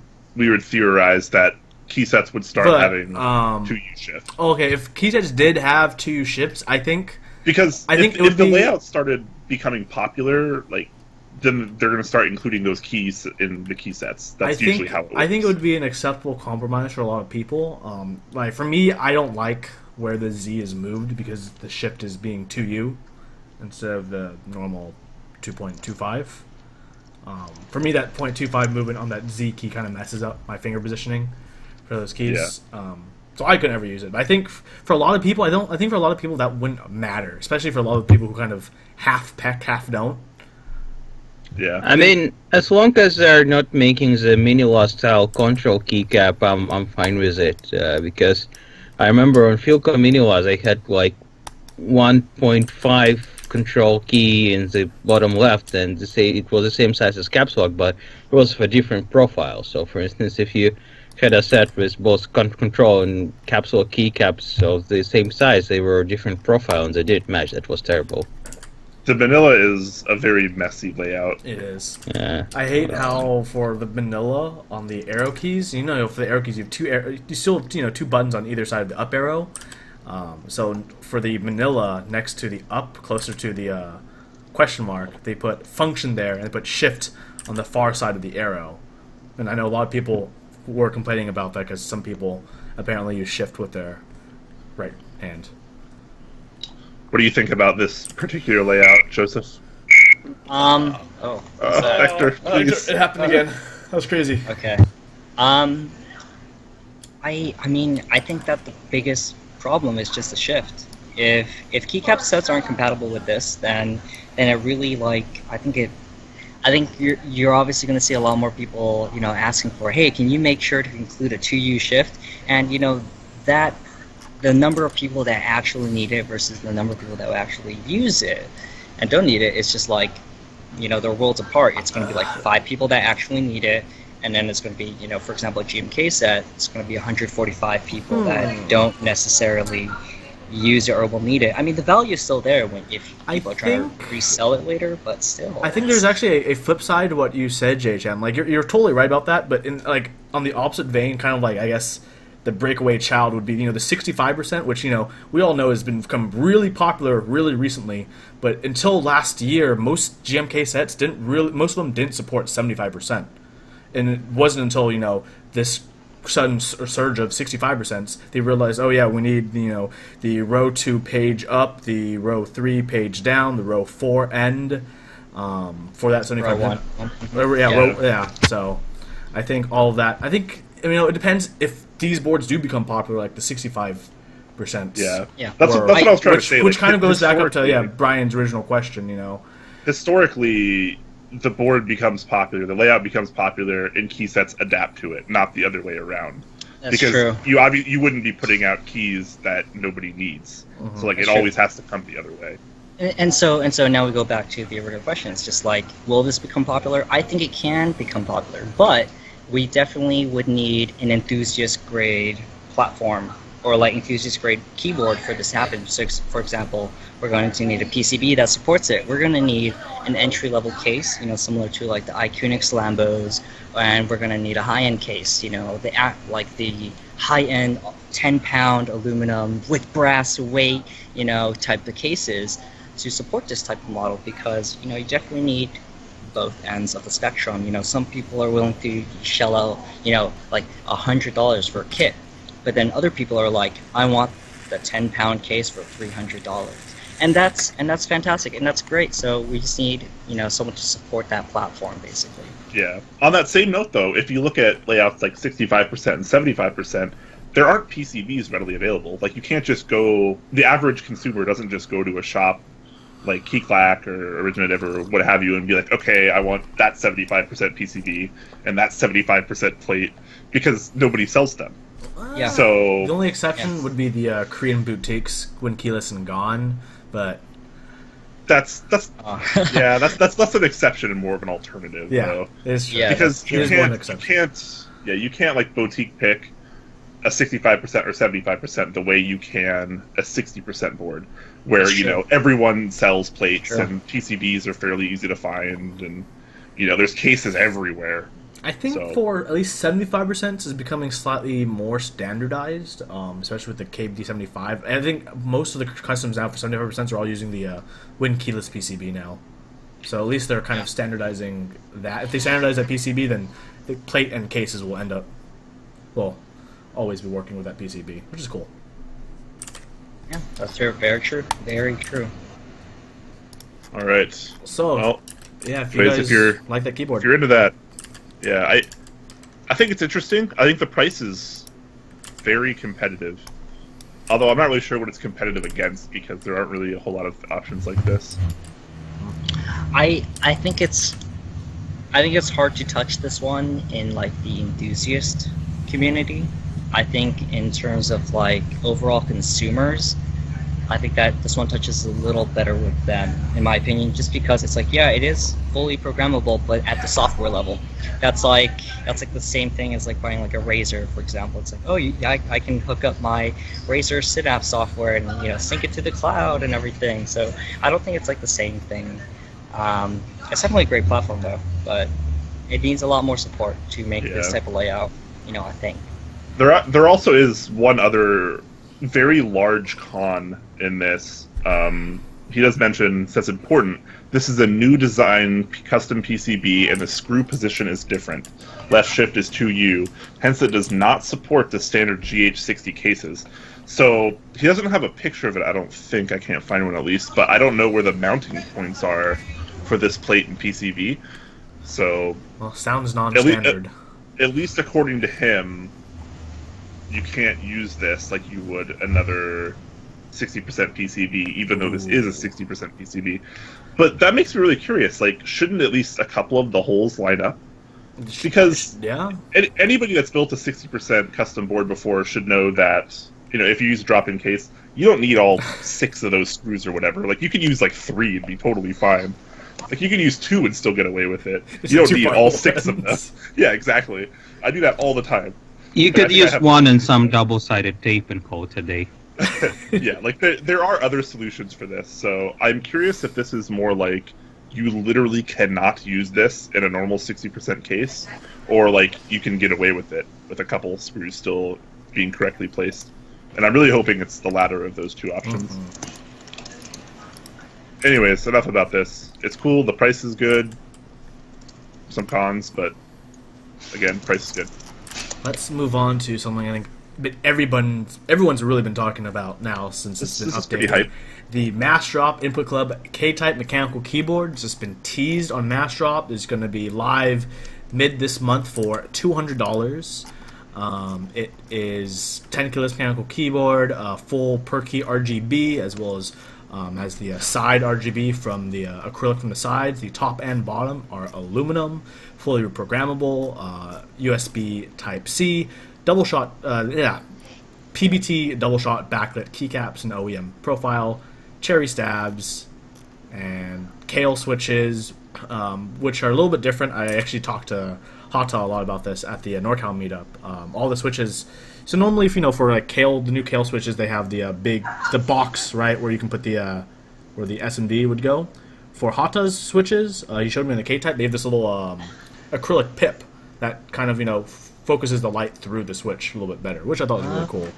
Speaker 2: theorize that key sets would start having 2U shift.
Speaker 1: Okay, if key sets did have 2U shifts, I think
Speaker 2: Because if the layout started becoming popular, like, then they're going to start including those keys in the key sets. That's usually how it works.
Speaker 1: I think it would be an acceptable compromise for a lot of people. Like for me, I don't like where the Z is moved because the shift is being 2U instead of the normal 2.25. For me, that 0.25 movement on that Z key kind of messes up my finger positioning for those keys.
Speaker 2: Yeah.
Speaker 1: So I could never use it. But I think for a lot of people, I think for a lot of people that wouldn't matter, especially for a lot of people who kind of half peck, half don't.
Speaker 2: Yeah.
Speaker 4: I mean, as long as they're not making the Minila style control keycap, I'm fine with it. Because I remember on Philco Minilas, I had like 1.5 control key in the bottom left, and it was the same size as caps lock, but it was for different profile. So, for instance, if you had a set with both control and caps lock keycaps of the same size, they were a different profile and they didn't match. That was terrible.
Speaker 2: The Manila is a very messy layout.
Speaker 1: It is.
Speaker 4: Yeah.
Speaker 1: I hate how for the vanilla on the arrow keys, for the arrow keys you have two buttons on either side of the up arrow. So for the manila next to the up, closer to the question mark, they put function there and they put shift on the far side of the arrow. And I know a lot of people were complaining about that because some people apparently use shift with their right hand.
Speaker 2: What do you think about this particular layout, Joseph? Bektour, please.
Speaker 1: It happened again. That was crazy.
Speaker 3: Okay. I mean, I think that the biggest problem is just the shift. If keycap sets aren't compatible with this, then it really, like, I think you're obviously going to see a lot more people, asking for, hey, can you make sure to include a 2U shift? And that the number of people that actually need it versus the number of people that will actually use it and don't need it, it's just like, they're worlds apart. It's going to be like 5 people that actually need it, and then it's going to be, for example, a GMK set, it's going to be 145 people that don't necessarily use it or will need it. I mean, the value is still there if people are trying to resell it later, but still.
Speaker 1: I think there's actually a flip side to what you said, Jchan. Like, you're totally right about that, but on the opposite vein, kind of like, I guess, the breakaway child would be, the 65%, which, we all know has become really popular really recently, but until last year, most GMK sets most of them didn't support 75%. And it wasn't until, this sudden surge of 65%, they realized, oh yeah, we need, the row 2 page up, the row 3 page down, the row 4 end, for that 75%. So I think all of that, it depends if these boards do become popular, like the 65%.
Speaker 2: Yeah. That's what I was trying to say.
Speaker 1: Which kind of goes back up to Brian's original question,
Speaker 2: Historically, the board becomes popular, the layout becomes popular, and key sets adapt to it, not the other way around.
Speaker 3: That's true.
Speaker 2: You wouldn't be putting out keys that nobody needs. So it always has to come the other way.
Speaker 3: And so now we go back to the original question. It's just like, will this become popular? I think it can become popular, but we definitely would need an enthusiast grade platform or like enthusiast grade keyboard for this to happen. So, for example, we're going to need a PCB that supports it. We're going to need an entry level case, similar to like the iQnix Lambos, and we're going to need a high end case, the high end 10-pound aluminum with brass weight, type of cases to support this type of model, because you definitely need both ends of the spectrum. Some people are willing to shell out like $100 for a kit, but then other people are like, I want the 10-pound case for $300, and that's fantastic and that's great. So we just need someone to support that platform basically.
Speaker 2: Yeah. On that same note, though, if you look at layouts like 65% and 75%, there aren't PCBs readily available. Like, you can't just go... The average consumer doesn't just go to a shop like Clack or Originative or what have you and be like, okay, I want that 75% PCB and that 75% plate, because nobody sells them.
Speaker 3: Yeah.
Speaker 2: So
Speaker 1: the only exception would be the Korean boutiques when keyless and gone, but
Speaker 2: that's less an exception and more of an alternative.
Speaker 1: Yeah,
Speaker 2: though.
Speaker 1: it's true.
Speaker 3: Yeah,
Speaker 2: because you can't boutique pick a 65% or 75% the way you can a 60% board, where everyone sells plates and PCBs are fairly easy to find, and there's cases everywhere.
Speaker 1: I think for at least 75% is becoming slightly more standardized, especially with the KBD75. And I think most of the customs now for 75% are all using the Win keyless PCB now. So at least they're kind of standardizing that. If they standardize that PCB, then the plate and cases will end up, always be working with that PCB, which is cool.
Speaker 3: Yeah, that's very true. Very true.
Speaker 2: All right.
Speaker 1: So, if you guys like that keyboard.
Speaker 2: If you're into that, yeah, I think it's interesting. I think the price is very competitive. Although I'm not really sure what it's competitive against, because there aren't really a whole lot of options like this.
Speaker 3: I think it's hard to touch this one in like the enthusiast community. I think in terms of like overall consumers, I think that this one touches a little better with them, in my opinion, just because it's like, it is fully programmable, but at the software level. That's like the same thing as like buying like a Razer, for example. It's like, I can hook up my Razer Synapse software and sync it to the cloud and everything. So I don't think it's like the same thing. It's definitely a great platform though, but it needs a lot more support to make this type of layout. I think
Speaker 2: there also is one other very large con in this. He does mention, says important, this is a new design custom PCB and the screw position is different. Left shift is 2U, hence it does not support the standard GH60 cases. So he doesn't have a picture of it, I don't think. I can't find one at least, but I don't know where the mounting points are for this plate and PCB. So,
Speaker 1: sounds non-standard.
Speaker 2: At least according to him, you can't use this like you would another 60% PCB, even though this is a 60% PCB. But that makes me really curious. Like, shouldn't at least a couple of the holes line up? Because anybody that's built a 60% custom board before should know that, if you use a drop-in case, you don't need all 6 of those screws or whatever. Like, you can use like 3 and be totally fine. Like, you can use 2 and still get away with it. You don't need all 6 of them. Yeah, exactly. I do that all the time.
Speaker 4: You could use one and some double-sided tape and call it a day.
Speaker 2: Yeah, like there are other solutions for this, so I'm curious if this is more like you literally cannot use this in a normal 60% case, or like you can get away with it with a couple screws still being correctly placed. And I'm really hoping it's the latter of those two options. Anyways, enough about this. It's cool, the price is good. Some cons, but again, price is good.
Speaker 1: Let's move on to something I think everyone's really been talking about now since it's been updated.
Speaker 2: Pretty hype.
Speaker 1: The Massdrop Input Club K-type mechanical keyboard. It's just been teased on Massdrop. It's going to be live mid this month for $200. It is 10 keyless mechanical keyboard, full per key RGB, as well as has the side RGB from the acrylic from the sides. The top and bottom are aluminum, fully reprogrammable, USB Type-C, double shot, PBT double shot backlit keycaps and OEM profile, cherry stabs, and Kale switches, which are a little bit different. I actually talked to Hata a lot about this at the NorCal meetup. All the switches. So normally, if for like Kale, the new Kale switches, they have the the box, right, where you can put the where the SMD would go. For Hata's switches, he showed me in the K-type, they have this little acrylic pip that kind of focuses the light through the switch a little bit better, which I thought was really cool.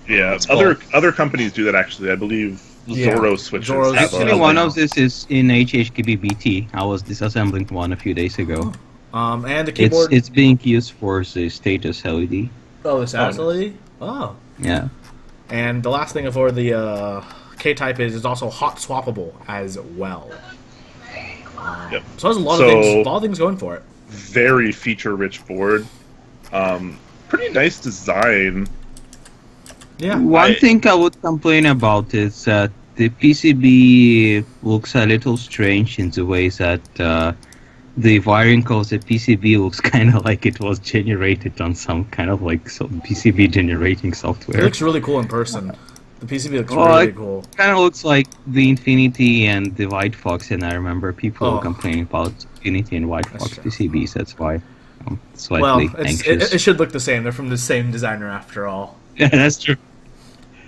Speaker 2: Yeah, other companies do that actually. I believe Zorro switches.
Speaker 1: Zorro's
Speaker 4: Actually, one of this is in HHKBBT. I was disassembling one a few days ago.
Speaker 1: And the keyboard.
Speaker 4: It's being used for the status LED.
Speaker 1: Oh, the status LED? Oh.
Speaker 4: Yeah.
Speaker 1: And the last thing for the K-type is also hot swappable as well.
Speaker 2: Yep.
Speaker 1: So there's a lot of things going for it.
Speaker 2: Very feature-rich board. Pretty nice design.
Speaker 1: Yeah.
Speaker 4: One thing I would complain about is that the PCB looks a little strange in the way that the wiring of the PCB looks kind of like it was generated on some kind of like some PCB generating software.
Speaker 1: It looks really cool in person. The PCB looks really cool.
Speaker 4: Kind of looks like the Infinity and the White Fox, and I remember people complaining about Infinity and White Fox PCBs. That's why I'm slightly anxious.
Speaker 1: It should look the same. They're from the same designer after all.
Speaker 4: Yeah, that's true.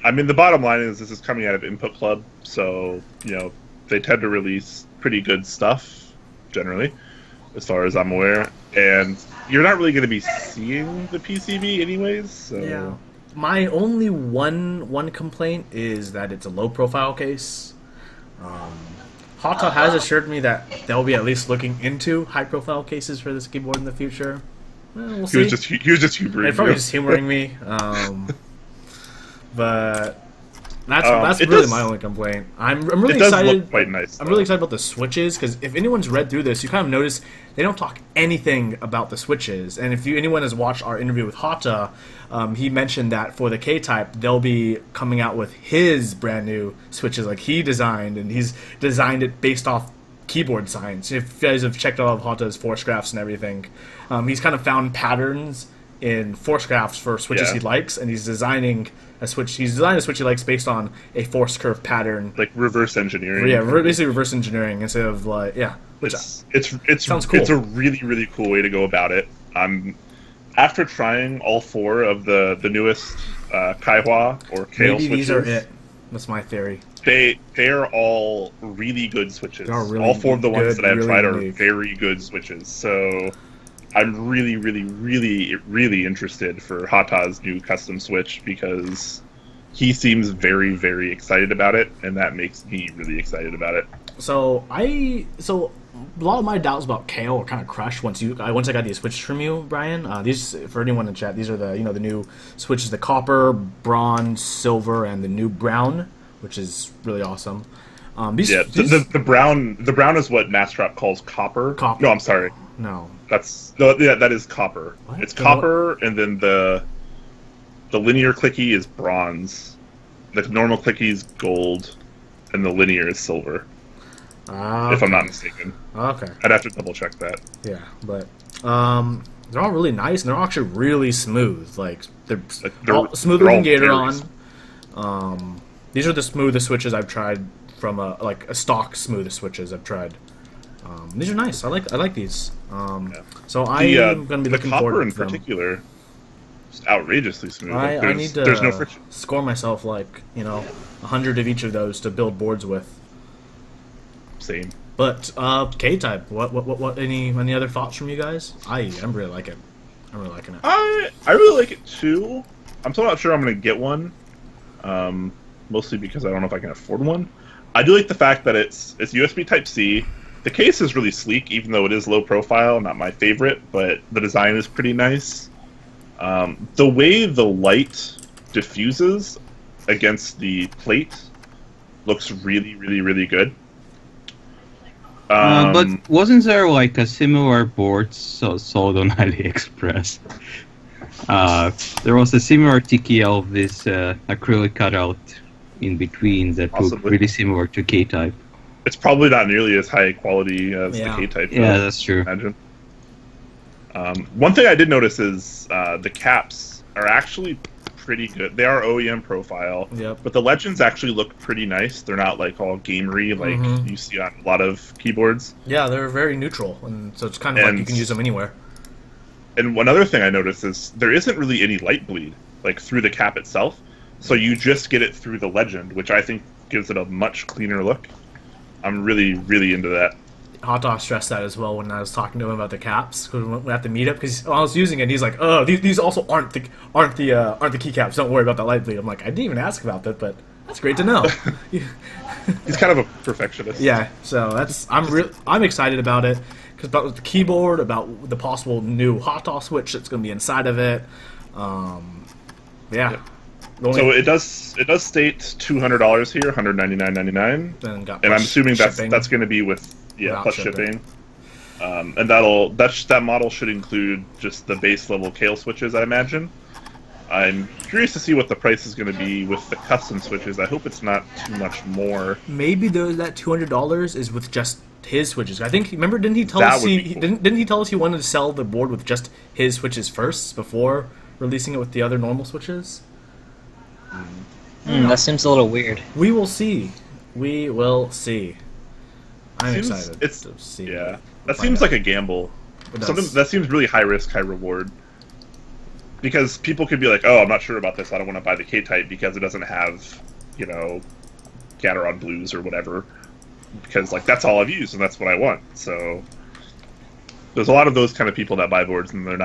Speaker 2: I mean, the bottom line is this is coming out of Input Club, so they tend to release pretty good stuff generally, as far as I'm aware. And you're not really going to be seeing the PCB anyways. So.
Speaker 1: Yeah. My only one complaint is that it's a low-profile case. Hata has assured me that they'll be at least looking into high-profile cases for this keyboard in the future. We'll see.
Speaker 2: He was just humoring.
Speaker 1: They're probably just humoring me. But that's really my only complaint. I'm really excited.
Speaker 2: Look quite nice.
Speaker 1: I'm really excited about the switches because if anyone's read through this, you kind of notice they don't talk anything about the switches. And if anyone has watched our interview with Hata, he mentioned that for the K-type, they'll be coming out with his brand new switches, like he designed, and he's designed it based off keyboard science. If you guys have checked out all of Hata's force graphs and everything, he's kind of found patterns in force graphs for switches he likes, and he's designing a switch. He's designed a switch he likes based on a force curve pattern,
Speaker 2: like reverse engineering.
Speaker 1: Yeah, basically reverse engineering instead of which
Speaker 2: it's
Speaker 1: sounds cool.
Speaker 2: It's a really cool way to go about it. After trying all four of the newest Kaiwa or Kale switches,
Speaker 1: these are it. That's my theory.
Speaker 2: They're all really good switches.
Speaker 1: Really
Speaker 2: all four of the ones that I've tried are
Speaker 1: unique.
Speaker 2: very good switches. So I'm really interested for Hata's new custom switch because he seems very excited about it, and that makes me really excited about it.
Speaker 1: So a lot of my doubts about Kale were kind of crushed once I got these switches from you, Brian. These, for anyone in chat, these are the the new switches: the copper, bronze, silver, and the new brown, which is really awesome.
Speaker 2: The brown is what Massdrop calls copper. No, I'm sorry.
Speaker 1: No.
Speaker 2: That is copper.
Speaker 1: What?
Speaker 2: It's copper, and then the linear clicky is bronze. The normal clicky is gold, and the linear is silver.
Speaker 1: Okay.
Speaker 2: If I'm not mistaken.
Speaker 1: Okay.
Speaker 2: I'd have to double check that.
Speaker 1: Yeah, but they're all really nice, and they're actually really smooth. Like they're all smoother than Gatoron. These are the smoothest switches I've tried from a stock smoothest switches I've tried. These are nice. I like these. So I'm going to be looking forward to them.
Speaker 2: The copper in particular is outrageously smooth.
Speaker 1: I need to
Speaker 2: there's no friction.
Speaker 1: Score myself 100 of each of those to build boards with.
Speaker 2: Same.
Speaker 1: But K-type, what any other thoughts from you guys? I really like it. I'm really liking it.
Speaker 2: I really like it too. I'm still not sure I'm going to get one. Mostly because I don't know if I can afford one. I do like the fact that it's USB Type-C. The case is really sleek, even though it is low profile. Not my favorite, but the design is pretty nice. The way the light diffuses against the plate looks really good.
Speaker 4: But wasn't there a similar board sold on AliExpress? There was a similar TKL of this acrylic cutout in between that looked really similar to K-type.
Speaker 2: It's probably not nearly as high quality as the K-type.
Speaker 4: Yeah, that's true.
Speaker 2: Imagine. One thing I did notice is the caps are actually pretty good. They are OEM profile,
Speaker 1: Yep.
Speaker 2: but the legends actually look pretty nice. They're not like all gamery like you see on a lot of keyboards.
Speaker 1: Yeah, they're very neutral, and so it's kind of like you can use them anywhere.
Speaker 2: And one other thing I noticed is there isn't really any light bleed like through the cap itself, so you just get it through the legend, which I think gives it a much cleaner look. I'm really, really into that.
Speaker 1: Hot Dog stressed that as well when I was talking to him about the caps because we had to meet up because I was using it. And he's like, "Oh, these also aren't the keycaps. Don't worry about that light bleed." I'm like, I didn't even ask about that, but that's great to know.
Speaker 2: He's kind of a perfectionist.
Speaker 1: Yeah, so I'm excited about it because about the keyboard, about the possible new hot dog switch that's going to be inside of it. Yeah.
Speaker 2: So it does state $200 here, $199.99, and I'm assuming that's going to be with plus shipping. And that model should include just the base level Kale switches, I imagine. I'm curious to see what the price is going to be with the custom switches. I hope it's not too much more.
Speaker 1: Maybe that $200 is with just his switches. I think didn't he tell us didn't he tell us he wanted to sell the board with just his switches first before releasing it with the other normal switches?
Speaker 3: That seems a little weird.
Speaker 1: We will see. We will see. I'm excited to see.
Speaker 2: Yeah, that seems like a gamble. Something that seems really high risk, high reward. Because people could be like, "Oh, I'm not sure about this. I don't want to buy the K-Type because it doesn't have, Gateron blues or whatever." Because like that's all I've used and that's what I want. So there's a lot of those kind of people that buy boards and they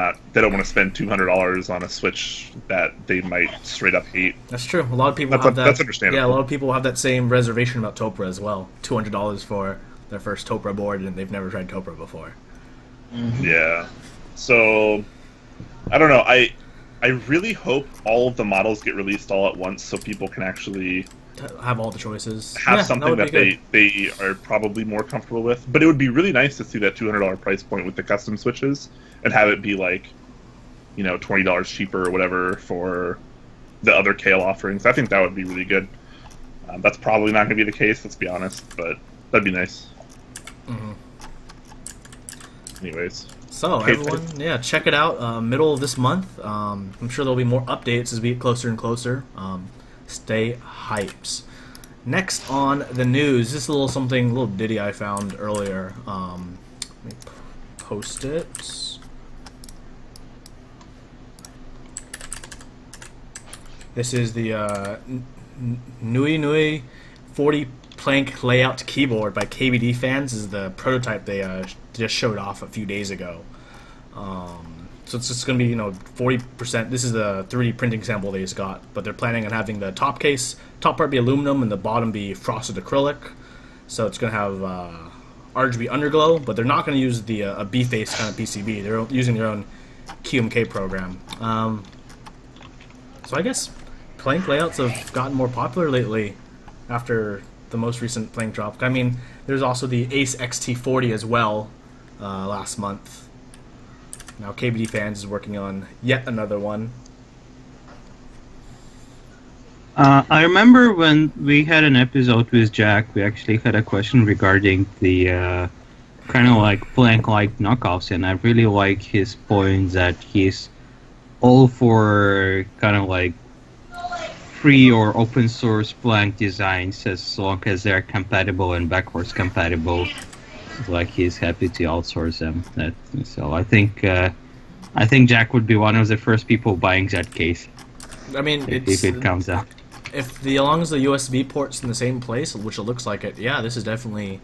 Speaker 2: don't want to spend $200 on a Switch that they might straight up hate.
Speaker 1: That's true. A lot of people have that.
Speaker 2: That's understandable.
Speaker 1: Yeah, a lot of people have that same reservation about Topra as well. $200 for their first Topra board and they've never tried Topra before.
Speaker 2: Yeah. So I don't know. I really hope all of the models get released all at once so people can actually
Speaker 1: have all the choices.
Speaker 2: Have something that they are probably more comfortable with. But it would be really nice to see that $200 price point with the custom switches and have it be like, $20 cheaper or whatever for the other Kale offerings. I think that would be really good. That's probably not going to be the case, let's be honest, but that'd be nice. Anyways.
Speaker 1: So, everyone, check it out. Middle of this month. I'm sure there'll be more updates as we get closer and closer. Stay hyped. Next on the news, this is a little ditty I found earlier. Let me post it. This is the Nui 40 plank layout keyboard by KBDFans. This is the prototype they just showed off a few days ago. So it's just going to be 40%. This is the 3D printing sample they just got, but they're planning on having the top part be aluminum and the bottom be frosted acrylic. So it's going to have RGB underglow, but they're not going to use the a B-face kind of PCB. They're using their own QMK program. So I guess plank layouts have gotten more popular lately after the most recent plank drop. I mean, there's also the Ace XT40 as well last month. Now KBDFans is working on yet another one.
Speaker 4: I remember when we had an episode with Jack, we actually had a question regarding the kind of like plank-like knockoffs, and I really like his point that he's all for kind of like free or open source plank designs as long as they're compatible and backwards compatible. Like he's happy to outsource them. So I think Jack would be one of the first people buying that case.
Speaker 1: I mean,
Speaker 4: if it comes out.
Speaker 1: As long as the USB port's in the same place, which it looks like it, yeah, this is definitely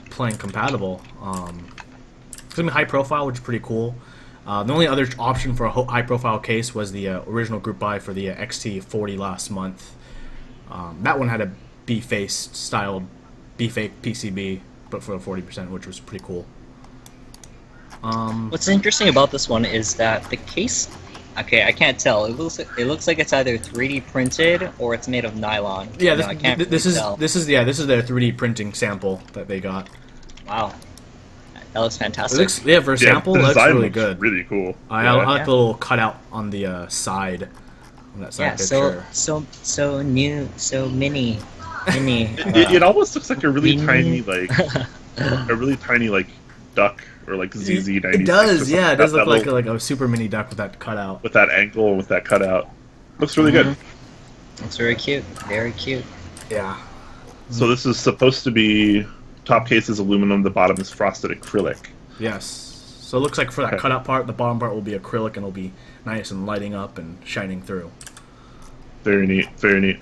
Speaker 1: plank compatible. It's gonna be high profile, which is pretty cool. The only other option for a high profile case was the original group buy for the XT40 last month. That one had a B-face styled B-fake PCB, but for a 40%, which was pretty cool.
Speaker 3: What's interesting about this one is that the case, okay, I can't tell. It looks like it's either 3D printed or it's made of nylon.
Speaker 1: Yeah,
Speaker 3: this is
Speaker 1: their 3D printing sample that they got.
Speaker 3: Wow, that looks fantastic.
Speaker 1: For a sample, that looks really good.
Speaker 2: Really cool.
Speaker 1: I like the little cutout on the side. On that side picture.
Speaker 3: so new, so mini.
Speaker 2: It almost looks like a really tiny duck or like ZZ96.
Speaker 1: It does, yeah. It does look like
Speaker 2: little,
Speaker 1: a super mini duck with that cutout.
Speaker 2: with that ankle, with that cutout. Looks really good.
Speaker 3: It's very cute. Very cute.
Speaker 1: Yeah.
Speaker 2: So this is supposed to be top case is aluminum, the bottom is frosted acrylic.
Speaker 1: Yes. So it looks like for that
Speaker 2: Okay.
Speaker 1: cutout part, the bottom part will be acrylic and it'll be nice and lighting up and shining through.
Speaker 2: Very neat. Very neat.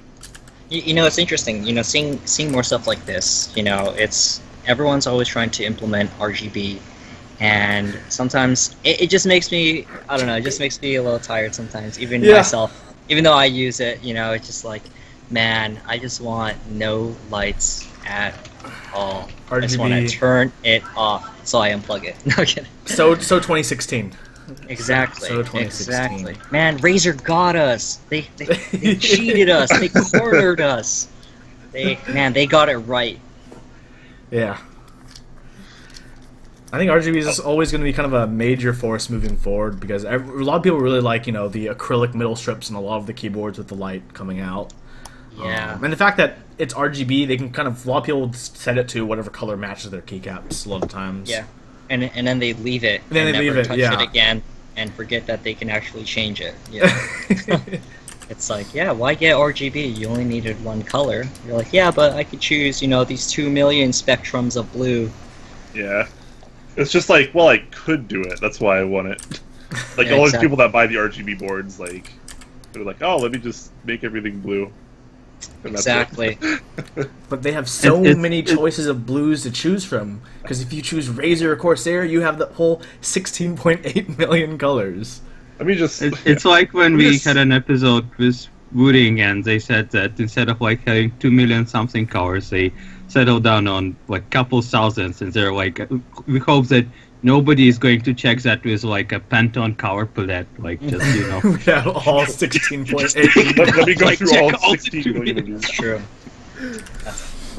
Speaker 3: You know, it's interesting. You know, seeing more stuff like this. You know, it's everyone's always trying to implement RGB, and sometimes it just makes me, I don't know, it just makes me a little tired sometimes. Even myself, even though I use it, you know, it's just like, man, I just want no lights at all.
Speaker 1: RGB.
Speaker 3: I just want to turn it off, so I unplug it. No kidding.
Speaker 1: So 2016.
Speaker 3: Exactly.
Speaker 1: So 2016.
Speaker 3: Exactly. Man, Razer got us. They cheated us. They cornered us. They got it right.
Speaker 1: Yeah. I think RGB is always going to be kind of a major force moving forward because a lot of people really like, you know, the acrylic middle strips and a lot of the keyboards with the light coming out.
Speaker 3: Yeah.
Speaker 1: And the fact that it's RGB, they can kind of, a lot of people set it to whatever color matches their keycaps a lot of times.
Speaker 3: Yeah. And then they leave it.
Speaker 1: And then they
Speaker 3: never
Speaker 1: leave it,
Speaker 3: touch
Speaker 1: yeah.
Speaker 3: it again and forget that they can actually change it. Yeah. It's like, yeah, why get RGB? You only needed one color. You're like, yeah, but I could choose, you know, these 2 million spectrums of blue.
Speaker 2: Yeah. It's just like, well, I could do it. That's why I want it. Like,
Speaker 3: Yeah,
Speaker 2: all these
Speaker 3: exactly.
Speaker 2: people that buy the RGB boards, like, they're like, oh, let me just make everything blue. And that's it.
Speaker 3: Exactly.
Speaker 1: But they have so
Speaker 4: It's-
Speaker 1: many choices of blues to choose from. Because if you choose Razer or Corsair, you have the whole 16.8 million colors.
Speaker 2: Let me just...
Speaker 4: It's like when we
Speaker 2: Yes.
Speaker 4: had an episode with Wooding, and they said that instead of like having 2 million something colors, they settled down on like couple thousands, and they're like, we hope that nobody is going to check that with like a Pantone color palette, like just, you know.
Speaker 1: We have all 16.8.
Speaker 2: let me go
Speaker 4: Like,
Speaker 2: through
Speaker 4: check
Speaker 2: all
Speaker 4: all
Speaker 2: 16
Speaker 4: the
Speaker 2: million of these.
Speaker 3: True.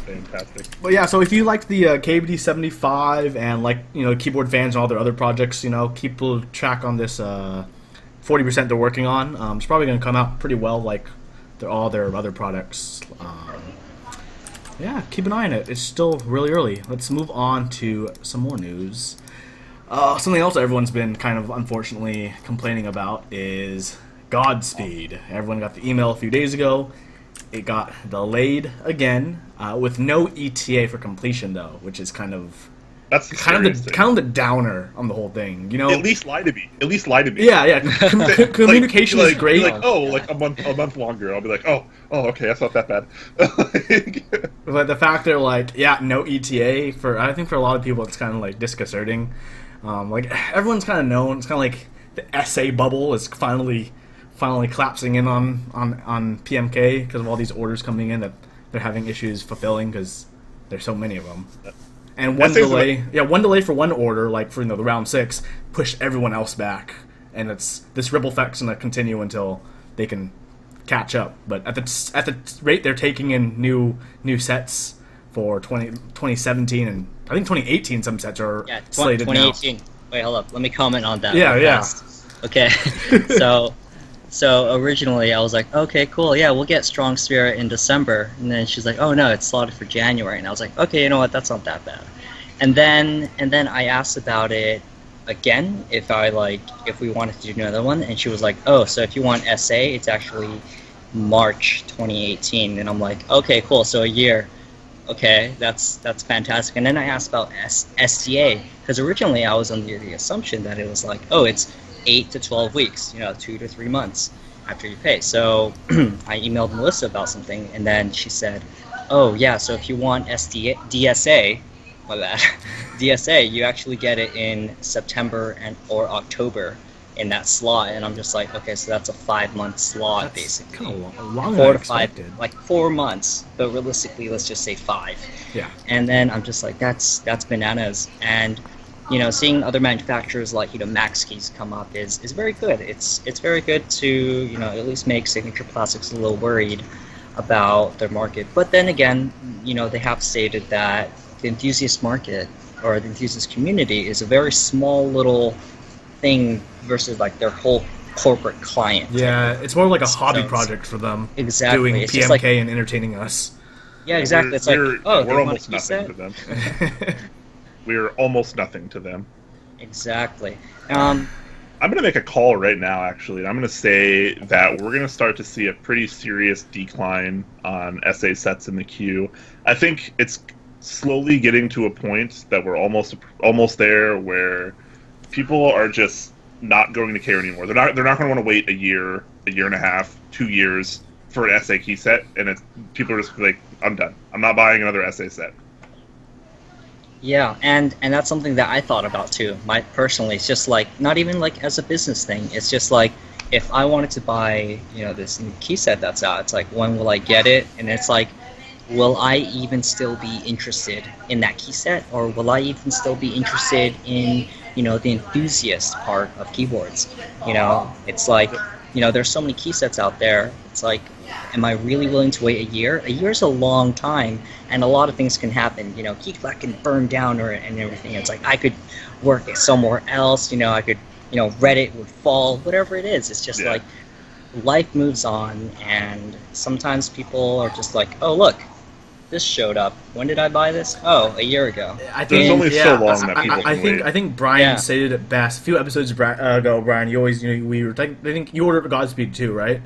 Speaker 2: Fantastic.
Speaker 1: But yeah, so if you like the KBD75 and like, you know, Keyboard Fans and all their other projects, you know, keep a track on this 40% they're working on. It's probably going to come out pretty well like all their other products. Yeah, keep an eye on it. It's still really early. Let's move on to some more news. Something else that everyone's been kind of unfortunately complaining about is Godspeed. Everyone got the email a few days ago. It got delayed again with no ETA for completion though, which is kind of
Speaker 2: That's the scariest thing.
Speaker 1: kind of the downer on the whole thing. You know,
Speaker 2: At least lie to me. At least lie to me.
Speaker 1: yeah, yeah. Communication is great.
Speaker 2: Like, oh, like a month longer. I'll be like, oh, okay, that's not that bad.
Speaker 1: But the fact they're like, yeah, no ETA I think for a lot of people it's kind of like disconcerting. Like everyone's kind of known. It's kind of like the SA bubble is finally collapsing in on PMK because of all these orders coming in that they're having issues fulfilling because there's so many of them. And one delay for one order, like for the round 6, pushed everyone else back, and this ripple effect's gonna continue until they can catch up. But at the rate they're taking in new sets for 2017 and I think 2018, some sets are slated
Speaker 3: 2018.
Speaker 1: now.
Speaker 3: Wait, hold up. Let me comment on that.
Speaker 1: Yeah,
Speaker 3: real
Speaker 1: yeah.
Speaker 3: fast. Okay. So originally I was like, okay, cool, yeah, we'll get Strong Spirit in December, and then she's like, oh no, it's slotted for January, and I was like, okay, you know what, that's not that bad. And then I asked about it again if we wanted to do another one, and she was like, oh, so if you want SA, it's actually March 2018, and I'm like, okay, cool, so a year. Okay, that's fantastic. And then I asked about STA, because originally I was under the assumption that it was like, oh, it's 8 to 12 weeks, 2 to 3 months after you pay. So I emailed Melissa about something, and then she said, oh yeah, so if you want DSA, my bad, DSA, you actually get it in September or October in that slot. And I'm just like, okay, so that's a 5-month slot, basically.
Speaker 1: Kind of long
Speaker 3: 4
Speaker 1: than I
Speaker 3: to 5,
Speaker 1: expected.
Speaker 3: like 4 months, but realistically, let's just say 5.
Speaker 1: Yeah.
Speaker 3: And then I'm just like, that's bananas. And seeing other manufacturers like Masterkeys come up is very good. It's very good to at least make Signature Plastics a little worried about their market. But then again, they have stated that the enthusiast market or the enthusiast community is a very small little thing versus like their whole corporate client.
Speaker 1: Yeah, it's more like a hobby
Speaker 3: So-
Speaker 1: project for them.
Speaker 3: Exactly.
Speaker 1: Doing
Speaker 3: It's just
Speaker 1: PMK
Speaker 3: like,
Speaker 1: and entertaining us.
Speaker 3: yeah, exactly. It's like, oh, they
Speaker 2: we're
Speaker 3: want a
Speaker 2: almost
Speaker 3: key set?
Speaker 2: nothing to them. we're almost nothing to them.
Speaker 3: Exactly.
Speaker 2: I'm going to make a call right now, actually. I'm going to say that we're going to start to see a pretty serious decline on SA sets in the queue. I think it's slowly getting to a point that we're almost there, where people are just not going to care anymore. They're not going to want to wait a year and a half, 2 years for an SA key set, and people are just like, I'm done. I'm not buying another SA set.
Speaker 3: Yeah, and that's something that I thought about too. Personally, it's just like, not even like as a business thing. It's just like, if I wanted to buy, this new key set that's out, it's like, when will I get it? And it's like, will I even still be interested in that key set, or will I even still be interested in, the enthusiast part of keyboards? It's like, there's so many key sets out there. It's like, am I really willing to wait a year? A year is a long time, and a lot of things can happen. KeyClack can burn down and everything. It's like, I could work somewhere else. I could, Reddit would fall, whatever it is. It's just like, life moves on, and sometimes people are just like, oh, look, this showed up. When did I buy this? Oh, a year ago.
Speaker 2: There's only so long that people can wait.
Speaker 1: I think Brian stated it best. A few episodes ago, Brian, you always, we were I think you ordered Godspeed too, right?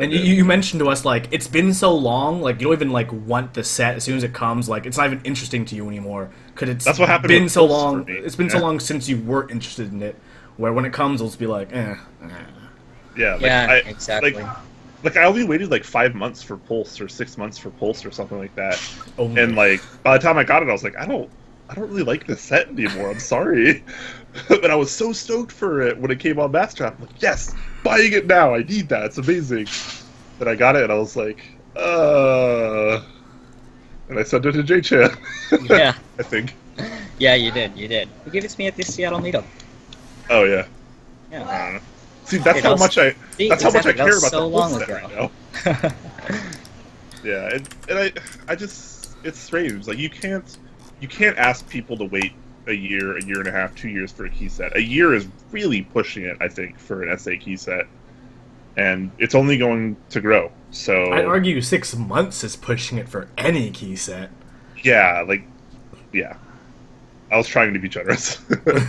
Speaker 1: And you mentioned to us, like, it's been so long, like, you don't even, like, want the set as soon as it comes. Like, it's not even interesting to you anymore. Because
Speaker 2: That's what happened
Speaker 1: been so long. It's been so long since you were interested in it, where when it comes, it'll just be like,
Speaker 2: Yeah,
Speaker 3: exactly.
Speaker 2: Like, I only waited, like, 5 months for Pulse, or 6 months for Pulse, or something like that. And, like, by the time I got it, I was like, I don't really like this set anymore. I'm sorry. But I was so stoked for it when it came on Massdrop. I'm like, yes, buying it now. I need that. It's amazing. Then I got it, and I was like, and I sent it to Jchan.
Speaker 3: Yeah.
Speaker 2: I think.
Speaker 3: Yeah, you did. You gave it to me at the Seattle meetup.
Speaker 2: Oh, yeah.
Speaker 3: Yeah.
Speaker 2: See, that's how much I care about
Speaker 3: so
Speaker 2: the
Speaker 3: long
Speaker 2: set
Speaker 3: ago.
Speaker 2: right now. Yeah, and I just, it's strange. Like, you can't ask people to wait a year and a half, 2 years for a key set. A year is really pushing it, I think, for an SA key set, and it's only going to grow. So
Speaker 1: I'd argue 6 months is pushing it for any key set.
Speaker 2: Yeah, I was trying to be generous.
Speaker 1: I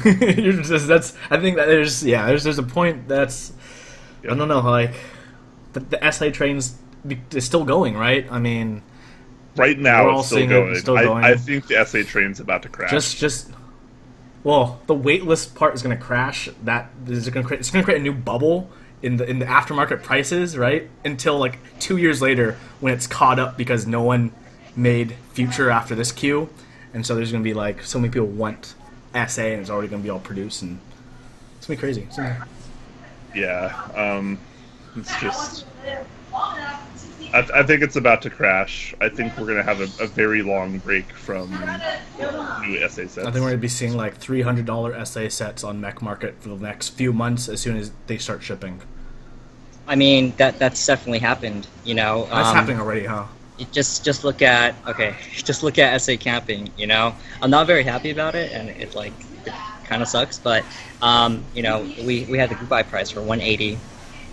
Speaker 1: think that there's a point that's, I don't know, like, the SA train's is still going, right? I mean,
Speaker 2: right now it's still going. I think the SA train's about to crash. Well, the waitlist part is going to crash. It's going to create a new bubble in the aftermarket prices, right? Until like 2 years later, when it's caught up because no one made Future after this queue, and so there's going to be like so many people want SA, and it's already going to be all produced, and it's going to be crazy. Yeah, it's just. I think it's about to crash. I think we're going to have a very long break from new SA sets.
Speaker 1: I think we're going to be seeing like $300 SA sets on Mech Market for the next few months as soon as they start shipping.
Speaker 3: I mean, that's definitely happened, That's
Speaker 1: happening already, huh?
Speaker 3: Just look at SA Camping, I'm not very happy about it, and it kind of sucks, but, we had the group buy price for $180.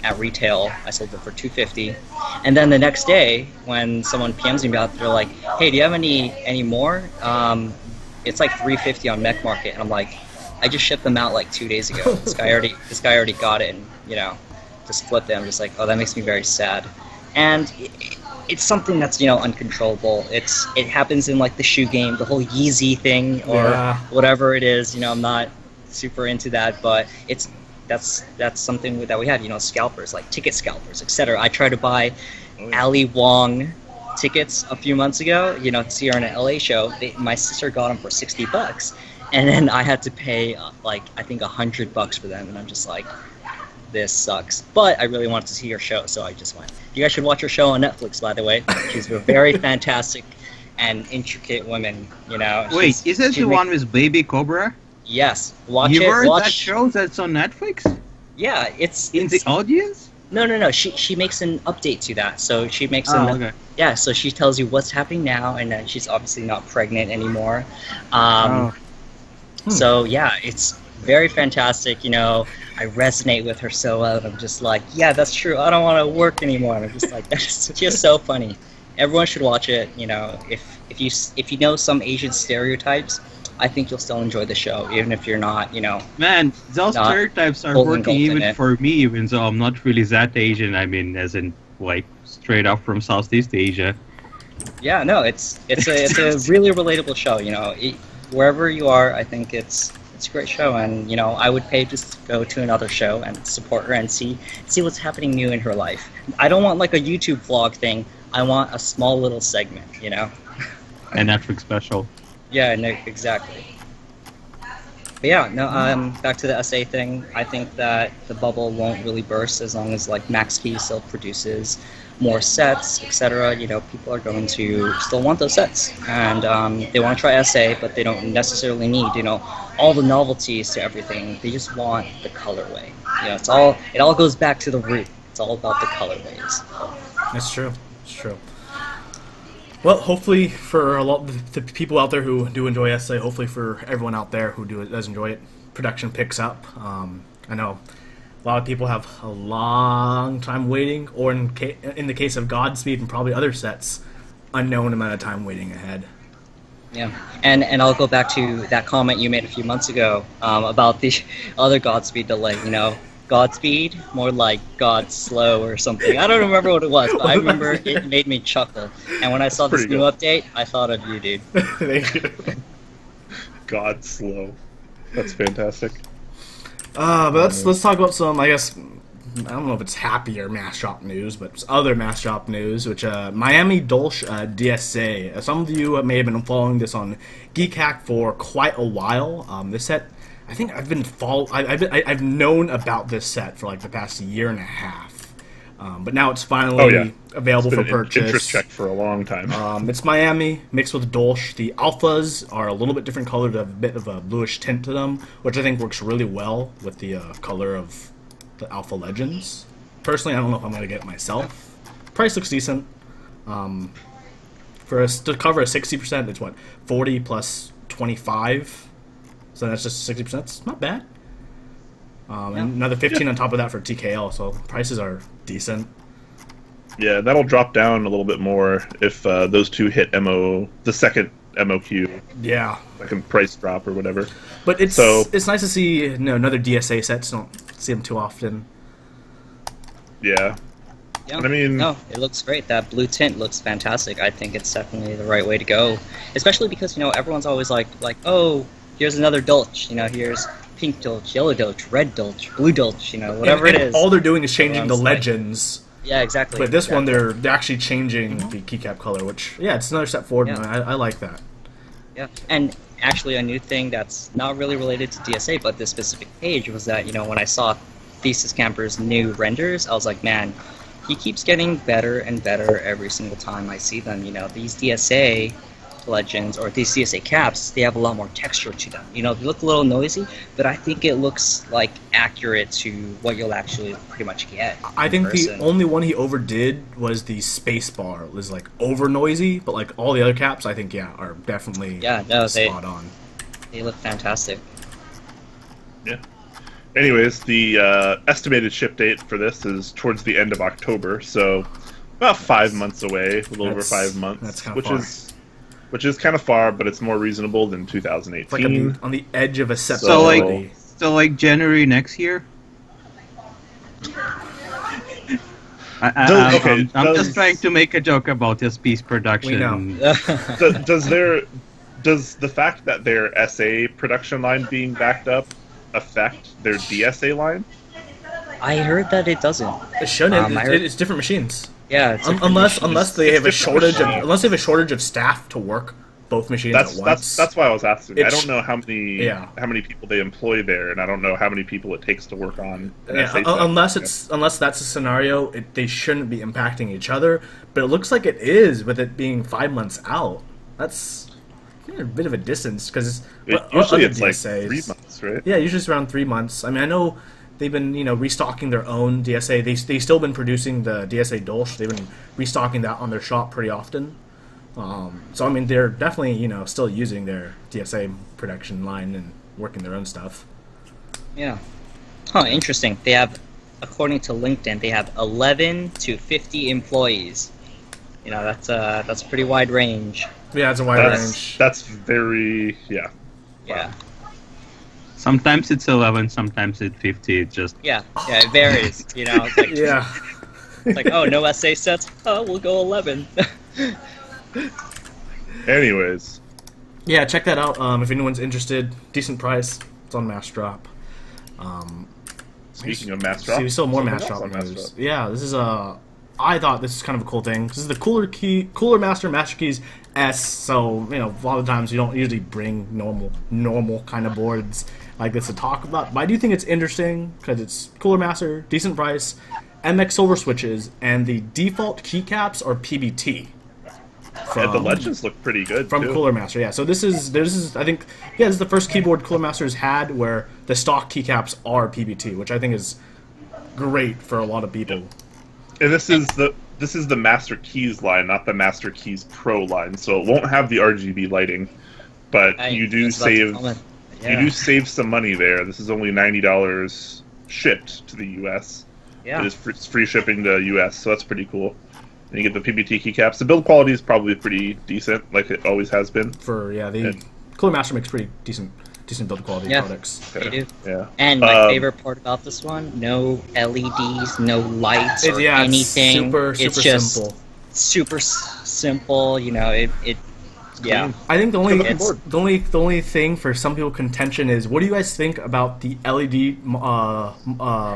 Speaker 3: At retail, I sold it for $250, and then the next day, when someone PMs me about it, they're like, "Hey, do you have any more?" It's like $350 on Mech Market, and I'm like, "I just shipped them out like 2 days ago. This guy already got it, and just flipped it." I'm just like, "Oh, that makes me very sad," and it's something that's uncontrollable. It happens in like the shoe game, the whole Yeezy thing or whatever it is. I'm not super into that, but that's something that we have, scalpers, like ticket scalpers, etc. I tried to buy Ali Wong tickets a few months ago, to see her in an LA show. My sister got them for $60, and then I had to pay I think $100 for them, and I'm just like, this sucks. But I really wanted to see her show, so I just went. You guys should watch her show on Netflix, by the way. She's a very fantastic and intricate woman,
Speaker 5: Wait, is this the one with Baby Cobra?
Speaker 3: Yes, watch
Speaker 5: you
Speaker 3: it.
Speaker 5: Heard
Speaker 3: watch
Speaker 5: that show that's on Netflix?
Speaker 3: Yeah, it's
Speaker 5: in the audience.
Speaker 3: No. She makes an update to that. So she makes
Speaker 5: okay.
Speaker 3: Yeah, so she tells you what's happening now, and then she's obviously not pregnant anymore. So yeah, it's very fantastic. I resonate with her so well. I'm just like, yeah, that's true. I don't want to work anymore. I'm just like, that's just so funny. Everyone should watch it. If you know some Asian stereotypes, I think you'll still enjoy the show, even if you're not,
Speaker 5: Man, those
Speaker 3: Not
Speaker 5: stereotypes are
Speaker 3: golden
Speaker 5: working
Speaker 3: gold in
Speaker 5: even
Speaker 3: it.
Speaker 5: for me, even though I'm not really that Asian. I mean, as in, like, straight up from Southeast Asia.
Speaker 3: Yeah, no, it's a really relatable show. Wherever you are, I think it's a great show, and I would pay just to go to another show and support her and see what's happening new in her life. I don't want like a YouTube vlog thing. I want a small little segment.
Speaker 5: A Netflix special.
Speaker 3: Yeah, no, exactly. But yeah, no, back to the SA thing. I think that the bubble won't really burst as long as like Max Key still produces more sets, etc. People are going to still want those sets, and they want to try SA, but they don't necessarily need all the novelties to everything. They just want the colorway. It all goes back to the root. It's all about the colorways.
Speaker 1: That's true. It's true. Well, hopefully for a lot of the people out there who do enjoy SA, hopefully for everyone out there who does enjoy it, production picks up. I know a lot of people have a long time waiting, or in the case of Godspeed and probably other sets, unknown amount of time waiting ahead.
Speaker 3: Yeah, and I'll go back to that comment you made a few months ago about the other Godspeed delay. Godspeed, more like God slow or something. I don't remember what it was, but I remember it made me chuckle. And when I saw this new update, I thought of you, dude.
Speaker 1: Thank you.
Speaker 2: God slow. That's fantastic.
Speaker 1: But let's talk about some, I guess, I don't know if it's happier Massdrop news, but other Massdrop news, which Miami Dolch DSA. Some of you may have been following this on Geekhack for quite a while. This set, I think I've been I've known about this set for like the past year and a half, but now it's finally available for purchase.
Speaker 2: Interest check for a long time.
Speaker 1: It's Miami mixed with Dolch. The alphas are a little bit different colored, a bit of a bluish tint to them, which I think works really well with the color of the Alpha Legends. Personally, I don't know if I'm gonna get it myself. Price looks decent. For us to cover a 60%, it's what 40 plus 25. So that's just 60%. It's not bad. And another 15 on top of that for TKL. So prices are decent.
Speaker 2: Yeah, that'll drop down a little bit more if those two hit the second MOQ.
Speaker 1: Yeah.
Speaker 2: Second price drop or whatever.
Speaker 1: But it's nice to see another DSA sets. Don't see them too often.
Speaker 2: Yeah.
Speaker 3: Yeah.
Speaker 2: I mean,
Speaker 3: no, it looks great. That blue tint looks fantastic. I think it's definitely the right way to go, especially because everyone's always like, oh, here's another Dolch. Here's pink Dolch, yellow Dolch, red Dolch, blue Dolch. Whatever
Speaker 1: and
Speaker 3: it is.
Speaker 1: All they're doing is changing the legends.
Speaker 3: Yeah, exactly.
Speaker 1: But this one, they're actually changing the keycap color, which it's another step forward.
Speaker 3: Yeah.
Speaker 1: And I like that.
Speaker 3: Yeah, and actually a new thing that's not really related to DSA, but this specific page was that when I saw Thesis Camper's new renders, I was like, man, he keeps getting better and better every single time I see them. These DSA legends or these DSA caps, they have a lot more texture to them. They look a little noisy, but I think it looks like accurate to what you'll actually pretty much get.
Speaker 1: I think the only one he overdid was the space bar. It was like over noisy, but like all the other caps, I think are definitely spot on.
Speaker 3: They look fantastic.
Speaker 2: Yeah. Anyways, the estimated ship date for this is towards the end of October, so about 5 months away, a little over 5 months,
Speaker 1: that's kind of far.
Speaker 2: Which is kind of far, but it's more reasonable than 2018.
Speaker 1: It's like on the edge of a set.
Speaker 5: So like January next year. I'm just trying to make a joke about this piece production.
Speaker 1: We know.
Speaker 2: Does the fact that their SA production line being backed up affect their DSA line?
Speaker 3: I heard that it doesn't.
Speaker 1: It shouldn't. It's different machines.
Speaker 3: Yeah, it's
Speaker 1: unless they have a shortage of staff to work both machines at once.
Speaker 2: That's why I was asking. I don't know how many people they employ there, and I don't know how many people it takes to work on.
Speaker 1: Unless that's a scenario, they shouldn't be impacting each other. But it looks like it is, with it being 5 months out. That's a bit of a distance because
Speaker 2: usually it's like 3 months, right?
Speaker 1: Yeah, usually it's around 3 months. I mean, I know they've been restocking their own DSA. They still been producing the DSA Dolch. They've been restocking that on their shop pretty often. So I mean, they're definitely still using their DSA production line and working their own stuff.
Speaker 3: Yeah. Huh. Interesting. They have, according to LinkedIn, they have 11 to 50 employees. That's a pretty wide range.
Speaker 1: Yeah, it's a wide range.
Speaker 2: That's very
Speaker 3: Yeah.
Speaker 5: Sometimes it's 11, sometimes it's 50. It just
Speaker 3: Yeah, it varies. You know, it's like,
Speaker 1: Yeah.
Speaker 3: it's like, oh, no SA sets. Oh, we'll go 11.
Speaker 2: Anyways,
Speaker 1: Yeah, check that out if anyone's interested. Decent price. It's on Massdrop.
Speaker 2: speaking of Massdrop,
Speaker 1: See, still more
Speaker 2: something else
Speaker 1: Massdrop
Speaker 2: on
Speaker 1: news. Yeah, this is I thought this is kind of a cool thing. This is the cooler Master Masterkeys S. So a lot of times you don't usually bring normal kind of boards like this to talk about. But I do think it's interesting because it's cooler master, decent price, MX silver switches, and the default keycaps are PBT.
Speaker 2: Yeah, the legends look pretty good
Speaker 1: From
Speaker 2: too.
Speaker 1: Cooler Master, yeah. So this is I think this is the first keyboard Cooler Master's had where the stock keycaps are PBT, which I think is great for a lot of people.
Speaker 2: And this is the Master Keys line, not the Master Keys Pro line. So it won't have the RGB lighting, but you do save some money there. This is only $90 shipped to the US.
Speaker 3: Yeah.
Speaker 2: It is free shipping to US, so that's pretty cool. And you get the PBT keycaps. The build quality is probably pretty decent, like it always has been.
Speaker 1: The Cooler Master makes pretty decent build quality products.
Speaker 3: They do.
Speaker 2: Yeah.
Speaker 3: And my favorite part about this one, no LEDs, no lights or anything.
Speaker 1: It's just simple.
Speaker 3: Super simple. Yeah.
Speaker 1: I think the only thing for some people contention is, what do you guys think about the LED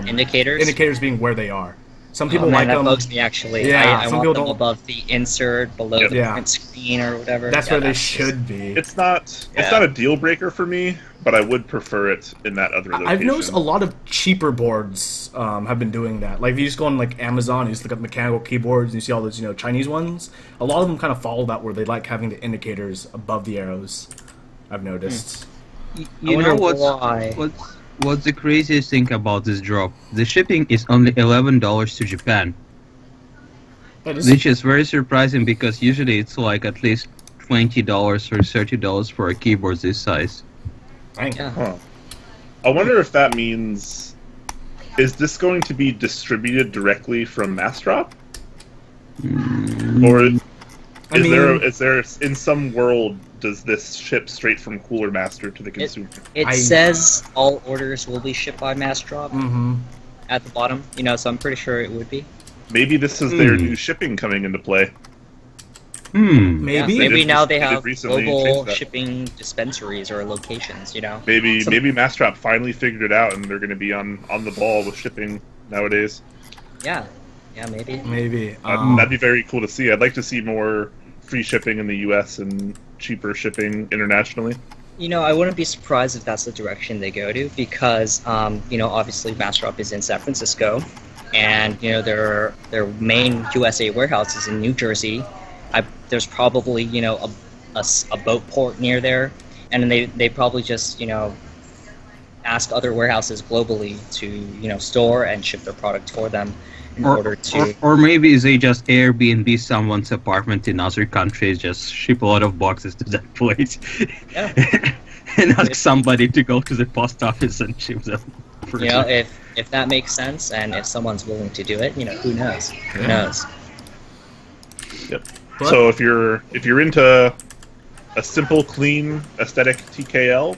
Speaker 1: indicators being where they are? Some people like them.
Speaker 3: That bugs me actually.
Speaker 1: Yeah,
Speaker 3: I
Speaker 1: some
Speaker 3: want
Speaker 1: people
Speaker 3: them
Speaker 1: don't.
Speaker 3: above the insert, below the print screen or whatever.
Speaker 1: That's where they should be.
Speaker 2: It's not a deal breaker for me, but I would prefer it in that other location.
Speaker 1: I've noticed a lot of cheaper boards have been doing that. Like if you just go on like Amazon, you just look up mechanical keyboards, and you see all those Chinese ones. A lot of them kind of follow that where they like having the indicators above the arrows. I've noticed.
Speaker 5: You know what's the craziest thing about this drop? The shipping is only $11 to Japan, which is very surprising because usually it's like at least $20 or $30 for a keyboard this size.
Speaker 2: Huh. I wonder if that means, is this going to be distributed directly from Massdrop? Or is there in some world does this ship straight from Cooler Master to the consumer?
Speaker 3: It says all orders will be shipped by Massdrop at the bottom, so I'm pretty sure it would be.
Speaker 2: Maybe this is their new shipping coming into play.
Speaker 1: Maybe.
Speaker 3: Maybe now they have global shipping dispensaries or locations,
Speaker 2: Maybe Massdrop finally figured it out and they're going to be on the ball with shipping nowadays.
Speaker 3: Yeah, maybe.
Speaker 1: Maybe.
Speaker 2: That'd be very cool to see. I'd like to see more free shipping in the US and cheaper shipping internationally.
Speaker 3: I wouldn't be surprised if that's the direction they go to because, obviously Massdrop is in San Francisco and, their main USA warehouse is in New Jersey. There's probably, a boat port near there, and then they probably just, ask other warehouses globally to, store and ship their product for them in order to...
Speaker 5: Or maybe they just Airbnb someone's apartment in other countries, just ship a lot of boxes to that place.
Speaker 3: Yeah.
Speaker 5: And ask somebody to go to the post office and ship them.
Speaker 3: If that makes sense, and if someone's willing to do it, who knows? Who knows?
Speaker 2: Yep. So if you're into a simple, clean, aesthetic TKL,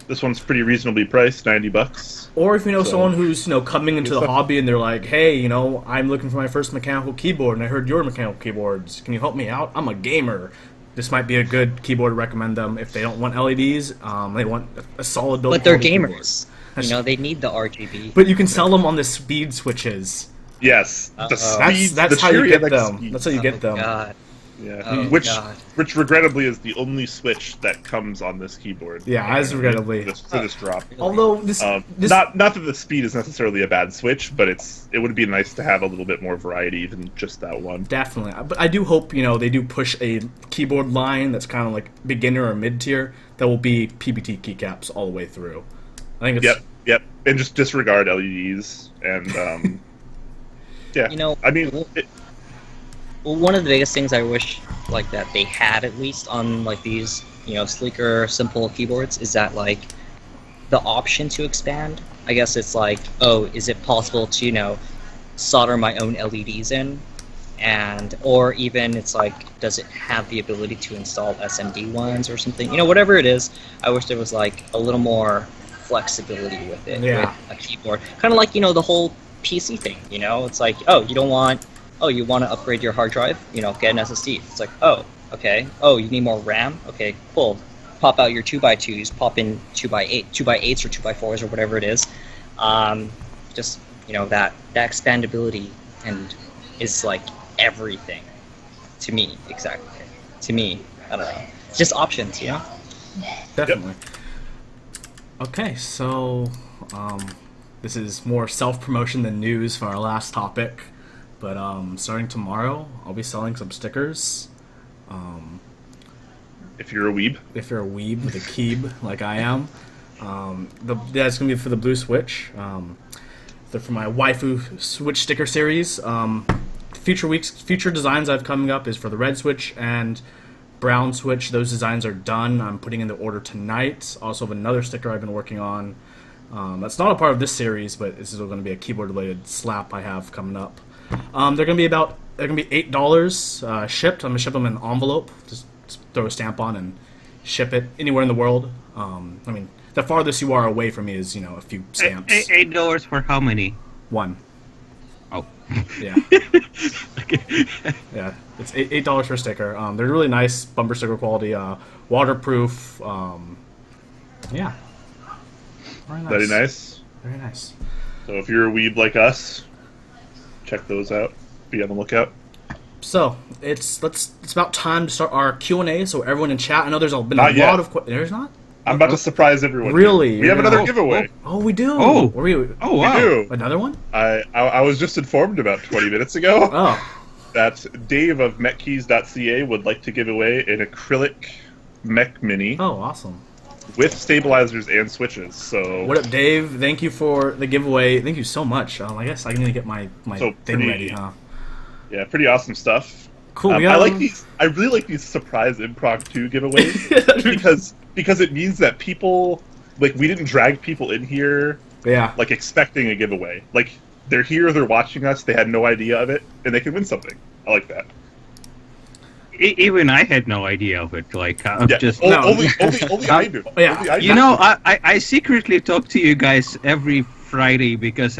Speaker 2: this one's pretty reasonably priced, $90.
Speaker 1: Or if someone who's coming into the hobby and they're like, hey, I'm looking for my first mechanical keyboard and I heard your mechanical keyboards. Can you help me out? I'm a gamer. This might be a good keyboard to recommend them if they don't want LEDs. They want a solid build.
Speaker 3: But they're gamers. They need the RGB.
Speaker 1: But you can sell them on the speed switches.
Speaker 2: Yes,
Speaker 1: that's how you get them. That's how you get them.
Speaker 3: God.
Speaker 2: Yeah, which regrettably is the only switch that comes on this keyboard.
Speaker 1: Yeah, as regrettably
Speaker 2: for this drop.
Speaker 1: Although this
Speaker 2: not that the speed is necessarily a bad switch, but it would be nice to have a little bit more variety than just that one.
Speaker 1: Definitely, but I do hope they do push a keyboard line that's kind of like beginner or mid tier that will be PBT keycaps all the way through. I think it's
Speaker 2: yep, and just disregard LEDs and yeah. I mean.
Speaker 3: Well, one of the biggest things I wish that they had at least on these sleeker, simple keyboards is that the option to expand. I guess it's is it possible to solder my own LEDs in, and or even it's like, does it have the ability to install SMD ones or something? You know, whatever it is, I wish there was like a little more flexibility with it, with a keyboard. Kind of like, you know, the whole PC thing. You know, it's like, oh, you want to upgrade your hard drive? You know, get an SSD. It's like, oh, okay. Oh, you need more RAM? Okay, cool. Pop out your 2x2s, pop in 2x8s or 2x4s or whatever it is. Just, you know, that expandability and is like everything to me. Exactly. To me, I don't know. It's just options, you know?
Speaker 1: Definitely. Okay, so this is more self-promotion than news for our last topic. But starting tomorrow, I'll be selling some stickers.
Speaker 2: If you're a weeb.
Speaker 1: If you're a weeb with a keeb, like I am. It's going to be for the blue Switch. They're for my waifu Switch sticker series. Future designs I have coming up is for the red Switch and brown Switch. Those designs are done. I'm putting in the order tonight. Also have another sticker I've been working on. That's not a part of this series, but this is going to be a keyboard-related slap I have coming up. They're going to be $8 shipped. I'm going to ship them in an envelope. Just throw a stamp on and ship it anywhere in the world. I mean, the farthest you are away from me is, you know, a few stamps.
Speaker 5: $8 for how many?
Speaker 1: One.
Speaker 5: Oh.
Speaker 1: Yeah.
Speaker 5: Okay.
Speaker 1: Yeah. It's $8 for a sticker. They're really nice, bumper sticker quality, waterproof. Yeah. Very nice.
Speaker 2: Very nice.
Speaker 1: Very nice.
Speaker 2: So if you're a weeb like us, check those out. Be on the lookout.
Speaker 1: So it's about time to start our Q&A. So everyone in chat, I know there's been a lot of there's not.
Speaker 2: I'm about to surprise everyone.
Speaker 1: Really?
Speaker 2: We have another giveaway.
Speaker 1: Oh, we do.
Speaker 5: Oh,
Speaker 2: We
Speaker 5: wow.
Speaker 2: do.
Speaker 1: Another one?
Speaker 2: I was just informed about 20 minutes ago.
Speaker 1: Oh.
Speaker 2: That Dave of mechkeys.ca would like to give away an acrylic mech mini.
Speaker 1: Oh, awesome.
Speaker 2: With stabilizers and switches. So
Speaker 1: what up, Dave? Thank you for the giveaway. Thank you so much. I guess I need to get my thing ready, huh?
Speaker 2: Yeah, pretty awesome stuff.
Speaker 1: Cool.
Speaker 2: I like these. I really like these surprise impromptu giveaways because it means that people, like, we didn't drag people in here, like, expecting a giveaway. Like, they're here, they're watching us, they had no idea of it, and they can win something. I like that.
Speaker 5: Even I had no idea of it. Like, just
Speaker 2: only I do.
Speaker 1: Yeah.
Speaker 5: You know, I secretly talk to you guys every Friday because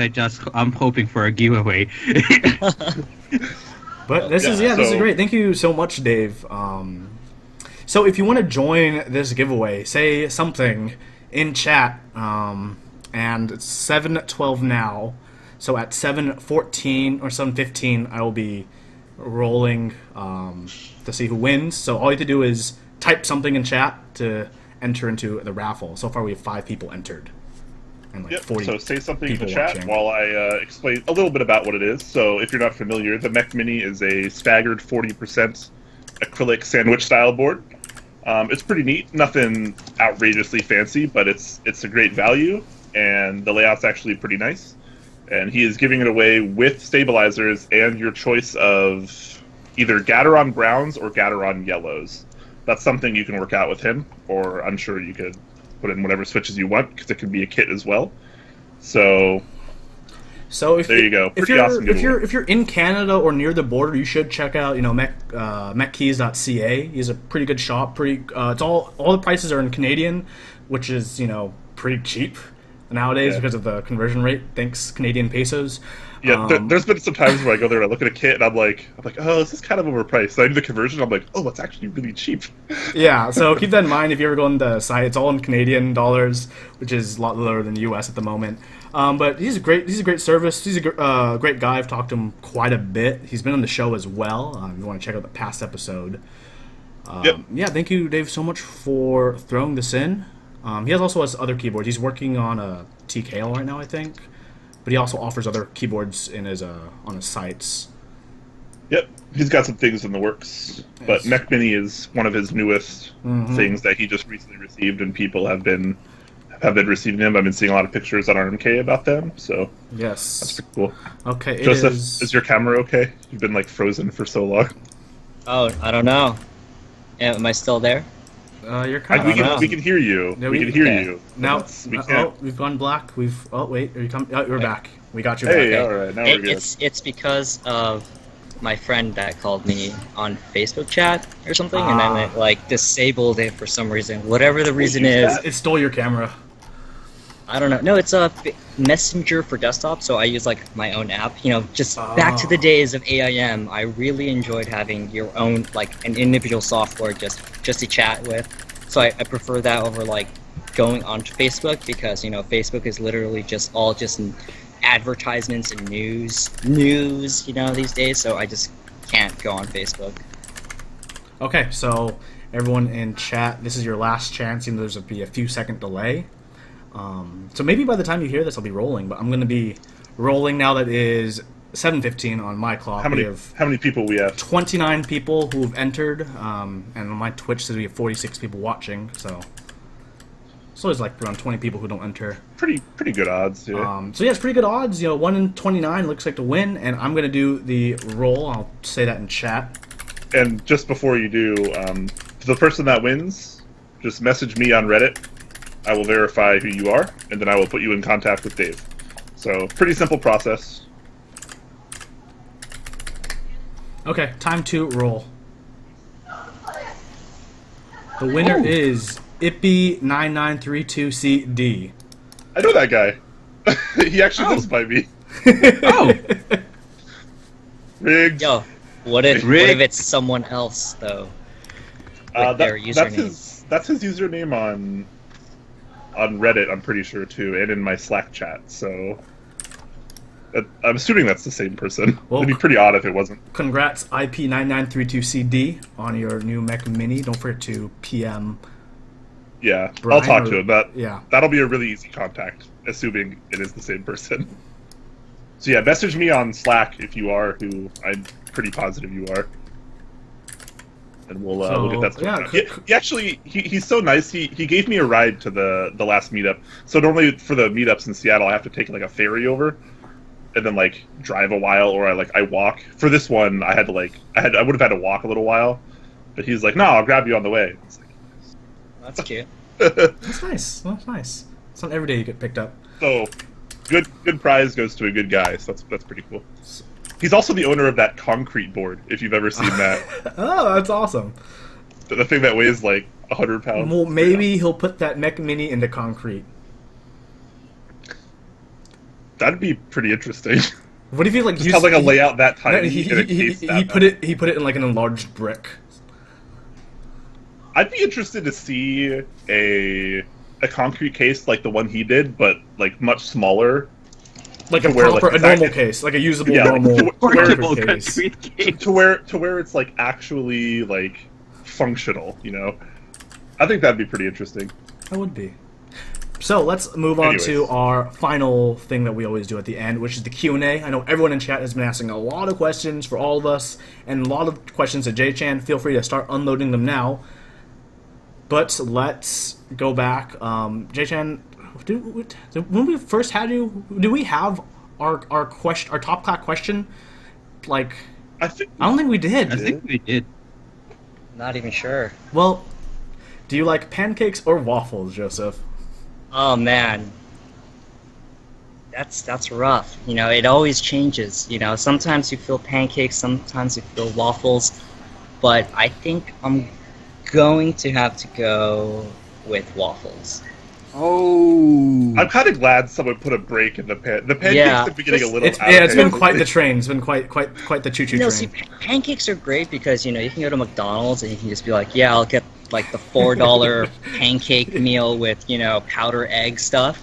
Speaker 5: I'm hoping for a giveaway.
Speaker 1: But this is great. Thank you so much, Dave. So if you want to join this giveaway, say something in chat, and it's 7:12 now. So at 7:14 or 7:15, I will be rolling to see who wins. So all you have to do is type something in chat to enter into the raffle. So far we have 5 people entered. And like 40
Speaker 2: so say something in the chat
Speaker 1: watching.
Speaker 2: while I explain a little bit about what it is. So if you're not familiar, the Mech Mini is a staggered 40% acrylic sandwich style board. It's pretty neat, nothing outrageously fancy, but it's a great value, and the layout's actually pretty nice. And he is giving it away with stabilizers and your choice of either Gateron browns or Gateron yellows. That's something you can work out with him, or I'm sure you could put in whatever switches you want, because it could be a kit as well. So there you go. Pretty awesome.
Speaker 1: If you're in Canada or near the border, you should check out mechkeys.ca. He's a pretty good shop. It's all the prices are in Canadian, which is pretty cheap nowadays because of the conversion rate. Thanks, Canadian pesos.
Speaker 2: Yeah, there's been some times where I go there and I look at a kit and I'm like, oh, this is kind of overpriced. So I do the conversion. I'm like, oh, it's actually really cheap.
Speaker 1: Yeah, so keep that in mind if you ever go on the site. It's all in Canadian dollars, which is a lot lower than the U.S. at the moment. But he's a great service. He's a great guy. I've talked to him quite a bit. He's been on the show as well. If you want to check out the past episode. Yeah, thank you, Dave, so much for throwing this in. He also has other keyboards. He's working on a TKL right now, I think. But he also offers other keyboards in his on his sites.
Speaker 2: Yep, he's got some things in the works. Yes. But Mech Mini is one of his newest things that he just recently received, and people have been receiving them. I've been seeing a lot of pictures on RMK about them, so
Speaker 1: yes,
Speaker 2: that's pretty cool.
Speaker 1: Okay,
Speaker 2: Joseph, is your camera okay? You've been like frozen for so long.
Speaker 3: Oh, I don't know. Am I still there?
Speaker 1: You're kind of.
Speaker 2: We can hear you.
Speaker 1: No,
Speaker 2: we can hear you.
Speaker 1: Now, we've gone black. We're back. We got you
Speaker 2: back.
Speaker 1: Hey,
Speaker 2: all right. Now we're good.
Speaker 3: It's because of my friend that called me on Facebook chat or something, and then it like disabled it for some reason. Whatever the reason is.
Speaker 1: It stole your camera.
Speaker 3: I don't know. No, it's a Messenger for desktop, so I use like my own app. You know, just back to the days of AIM. I really enjoyed having your own like an individual software just to chat with. So I prefer that over like going onto Facebook, because you know Facebook is literally just all just advertisements and news, you know, these days. So I just can't go on Facebook.
Speaker 1: Okay, so everyone in chat, this is your last chance. Even though there's be a few second delay. So maybe by the time you hear this, I'll be rolling. But I'm going to be rolling now. That is 7:15 on my clock.
Speaker 2: How many people we have?
Speaker 1: 29 people who've entered, and on my Twitch says we have 46 people watching. So it's always like around 20 people who don't enter.
Speaker 2: Pretty good odds. Yeah.
Speaker 1: So yeah, it's pretty good odds. You know, 1 in 29 looks like to win, and I'm going to do the roll. I'll say that in chat.
Speaker 2: And just before you do, the person that wins, just message me on Reddit. I will verify who you are, and then I will put you in contact with Dave. So, pretty simple process.
Speaker 1: Okay, time to roll. The winner is Ippy9932CD.
Speaker 2: I know that guy. He actually lives by me.
Speaker 5: Oh!
Speaker 2: Rigged.
Speaker 3: Yo, what if it's someone else though? With their username.
Speaker 2: That's his username on Reddit, I'm pretty sure, too, and in my Slack chat, so I'm assuming that's the same person.
Speaker 1: Well,
Speaker 2: it'd be pretty odd if it wasn't.
Speaker 1: Congrats, IP9932CD, on your new Mech Mini. Don't forget to PM.
Speaker 2: Yeah,
Speaker 1: Brian,
Speaker 2: I'll talk to him.
Speaker 1: Yeah.
Speaker 2: That'll be a really easy contact, assuming it is the same person. So yeah, message me on Slack if you are, who I'm pretty positive you are. And we'll get that started.
Speaker 1: Yeah,
Speaker 2: he actually he's so nice. He gave me a ride to the last meetup. So normally for the meetups in Seattle, I have to take like a ferry over, and then like drive a while, or I walk. For this one, I would have had to walk a little while, but he's like, no, I'll grab you on the way. It's like,
Speaker 3: that's cute.
Speaker 1: That's nice. That's nice. It's not every day you get picked up.
Speaker 2: So good prize goes to a good guy. So that's pretty cool. He's also the owner of that concrete board, if you've ever seen that.
Speaker 1: Oh, that's awesome.
Speaker 2: The thing that weighs like 100 pounds.
Speaker 1: Well, maybe he'll put that Mech Mini into concrete.
Speaker 2: That'd be pretty interesting.
Speaker 1: What if he like
Speaker 2: just have like a layout that tiny?
Speaker 1: No, he put it in like an enlarged brick.
Speaker 2: I'd be interested to see a concrete case like the one he did, but like much smaller.
Speaker 1: Like a normal case, like a usable normal case.
Speaker 2: To where it's like actually like functional, you know. I think that'd be pretty interesting.
Speaker 1: That would be. So let's move on to our final thing that we always do at the end, which is the Q&A. I know everyone in chat has been asking a lot of questions for all of us, and a lot of questions to Jchan. Feel free to start unloading them now. But let's go back. Jchan, when we first had you, do we have our top clack question? Like, I don't think we did.
Speaker 5: I think we did.
Speaker 3: Not even sure.
Speaker 1: Well, do you like pancakes or waffles, Joseph?
Speaker 3: Oh man, that's rough. You know, it always changes. You know, sometimes you feel pancakes, sometimes you feel waffles, but I think I'm going to have to go with waffles.
Speaker 5: Oh,
Speaker 2: I'm kind of glad someone put a break in the pancakes have been getting a little.
Speaker 1: It's been quite the train. It's been quite the choo-choo train.
Speaker 3: See, pancakes are great because you know you can go to McDonald's and you can just be like, yeah, I'll get like the $4 pancake meal with powder egg stuff.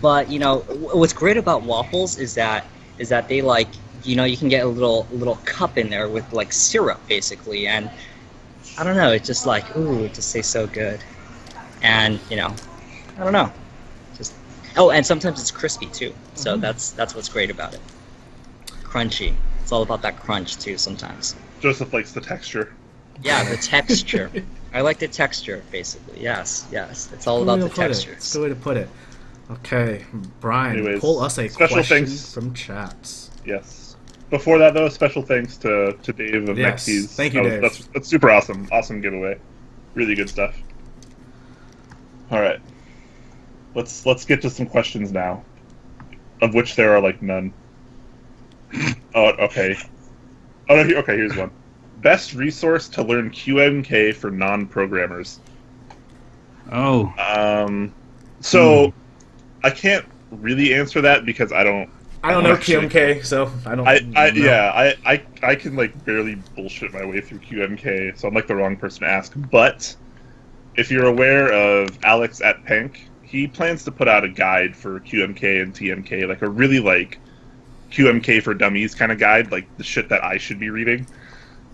Speaker 3: But you know what's great about waffles is that they like you can get a little cup in there with like syrup basically, and I don't know, it's just like it just tastes so good, and I don't know. And sometimes it's crispy too. So that's what's great about it. Crunchy. It's all about that crunch too sometimes.
Speaker 2: Joseph likes the texture.
Speaker 3: Yeah, the texture. I like the texture basically. Yes. It's all about the texture.
Speaker 1: That's the way to put it. Okay, Brian,
Speaker 2: anyways,
Speaker 1: pull us a question from chats.
Speaker 2: Yes. Before that though, special thanks to Dave of Masterkeys.
Speaker 1: Thank you, Dave.
Speaker 2: That's super awesome. Awesome giveaway. Really good stuff. Alright. Let's get to some questions now, of which there are like none. Oh, okay. Oh no, okay, here's one. Best resource to learn QMK for non-programmers.
Speaker 5: Oh.
Speaker 2: So I can't really answer that because I don't
Speaker 1: know QMK, so I don't.
Speaker 2: I can like barely bullshit my way through QMK, so I'm like the wrong person to ask. But if you're aware of Alex at Pank, he plans to put out a guide for QMK and TMK, like a really like QMK for dummies kind of guide, like the shit that I should be reading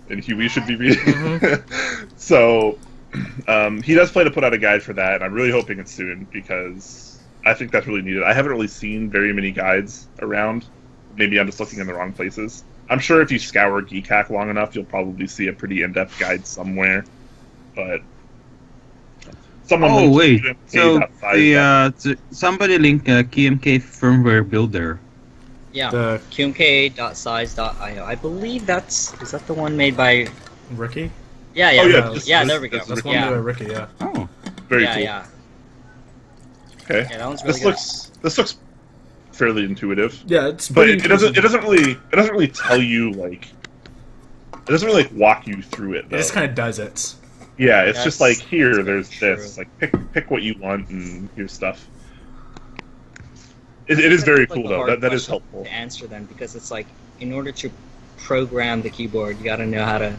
Speaker 2: and Huey should be reading. Mm-hmm. So he does plan to put out a guide for that, and I'm really hoping it's soon because I think that's really needed. I haven't really seen very many guides around. Maybe I'm just looking in the wrong places. I'm sure if you scour Geekhack long enough, you'll probably see a pretty in-depth guide somewhere. But
Speaker 5: someone wait, so somebody link QMK firmware builder.
Speaker 3: Yeah, qmk.size.io. I believe is that the one made by
Speaker 1: Ricky?
Speaker 3: Yeah, there we go.
Speaker 1: That's one made by Ricky, yeah.
Speaker 5: Oh,
Speaker 2: very cool.
Speaker 3: Yeah.
Speaker 2: Okay.
Speaker 3: Yeah, that one's really
Speaker 2: this looks fairly intuitive.
Speaker 1: Yeah, it's
Speaker 2: but it doesn't really tell you like it doesn't really like walk you through it though.
Speaker 1: It just kind of does it.
Speaker 2: Yeah, it's just like here there's this, like pick what you want and here's stuff. It is very cool though. That is helpful
Speaker 3: to answer them because it's like in order to program the keyboard, you got to know how to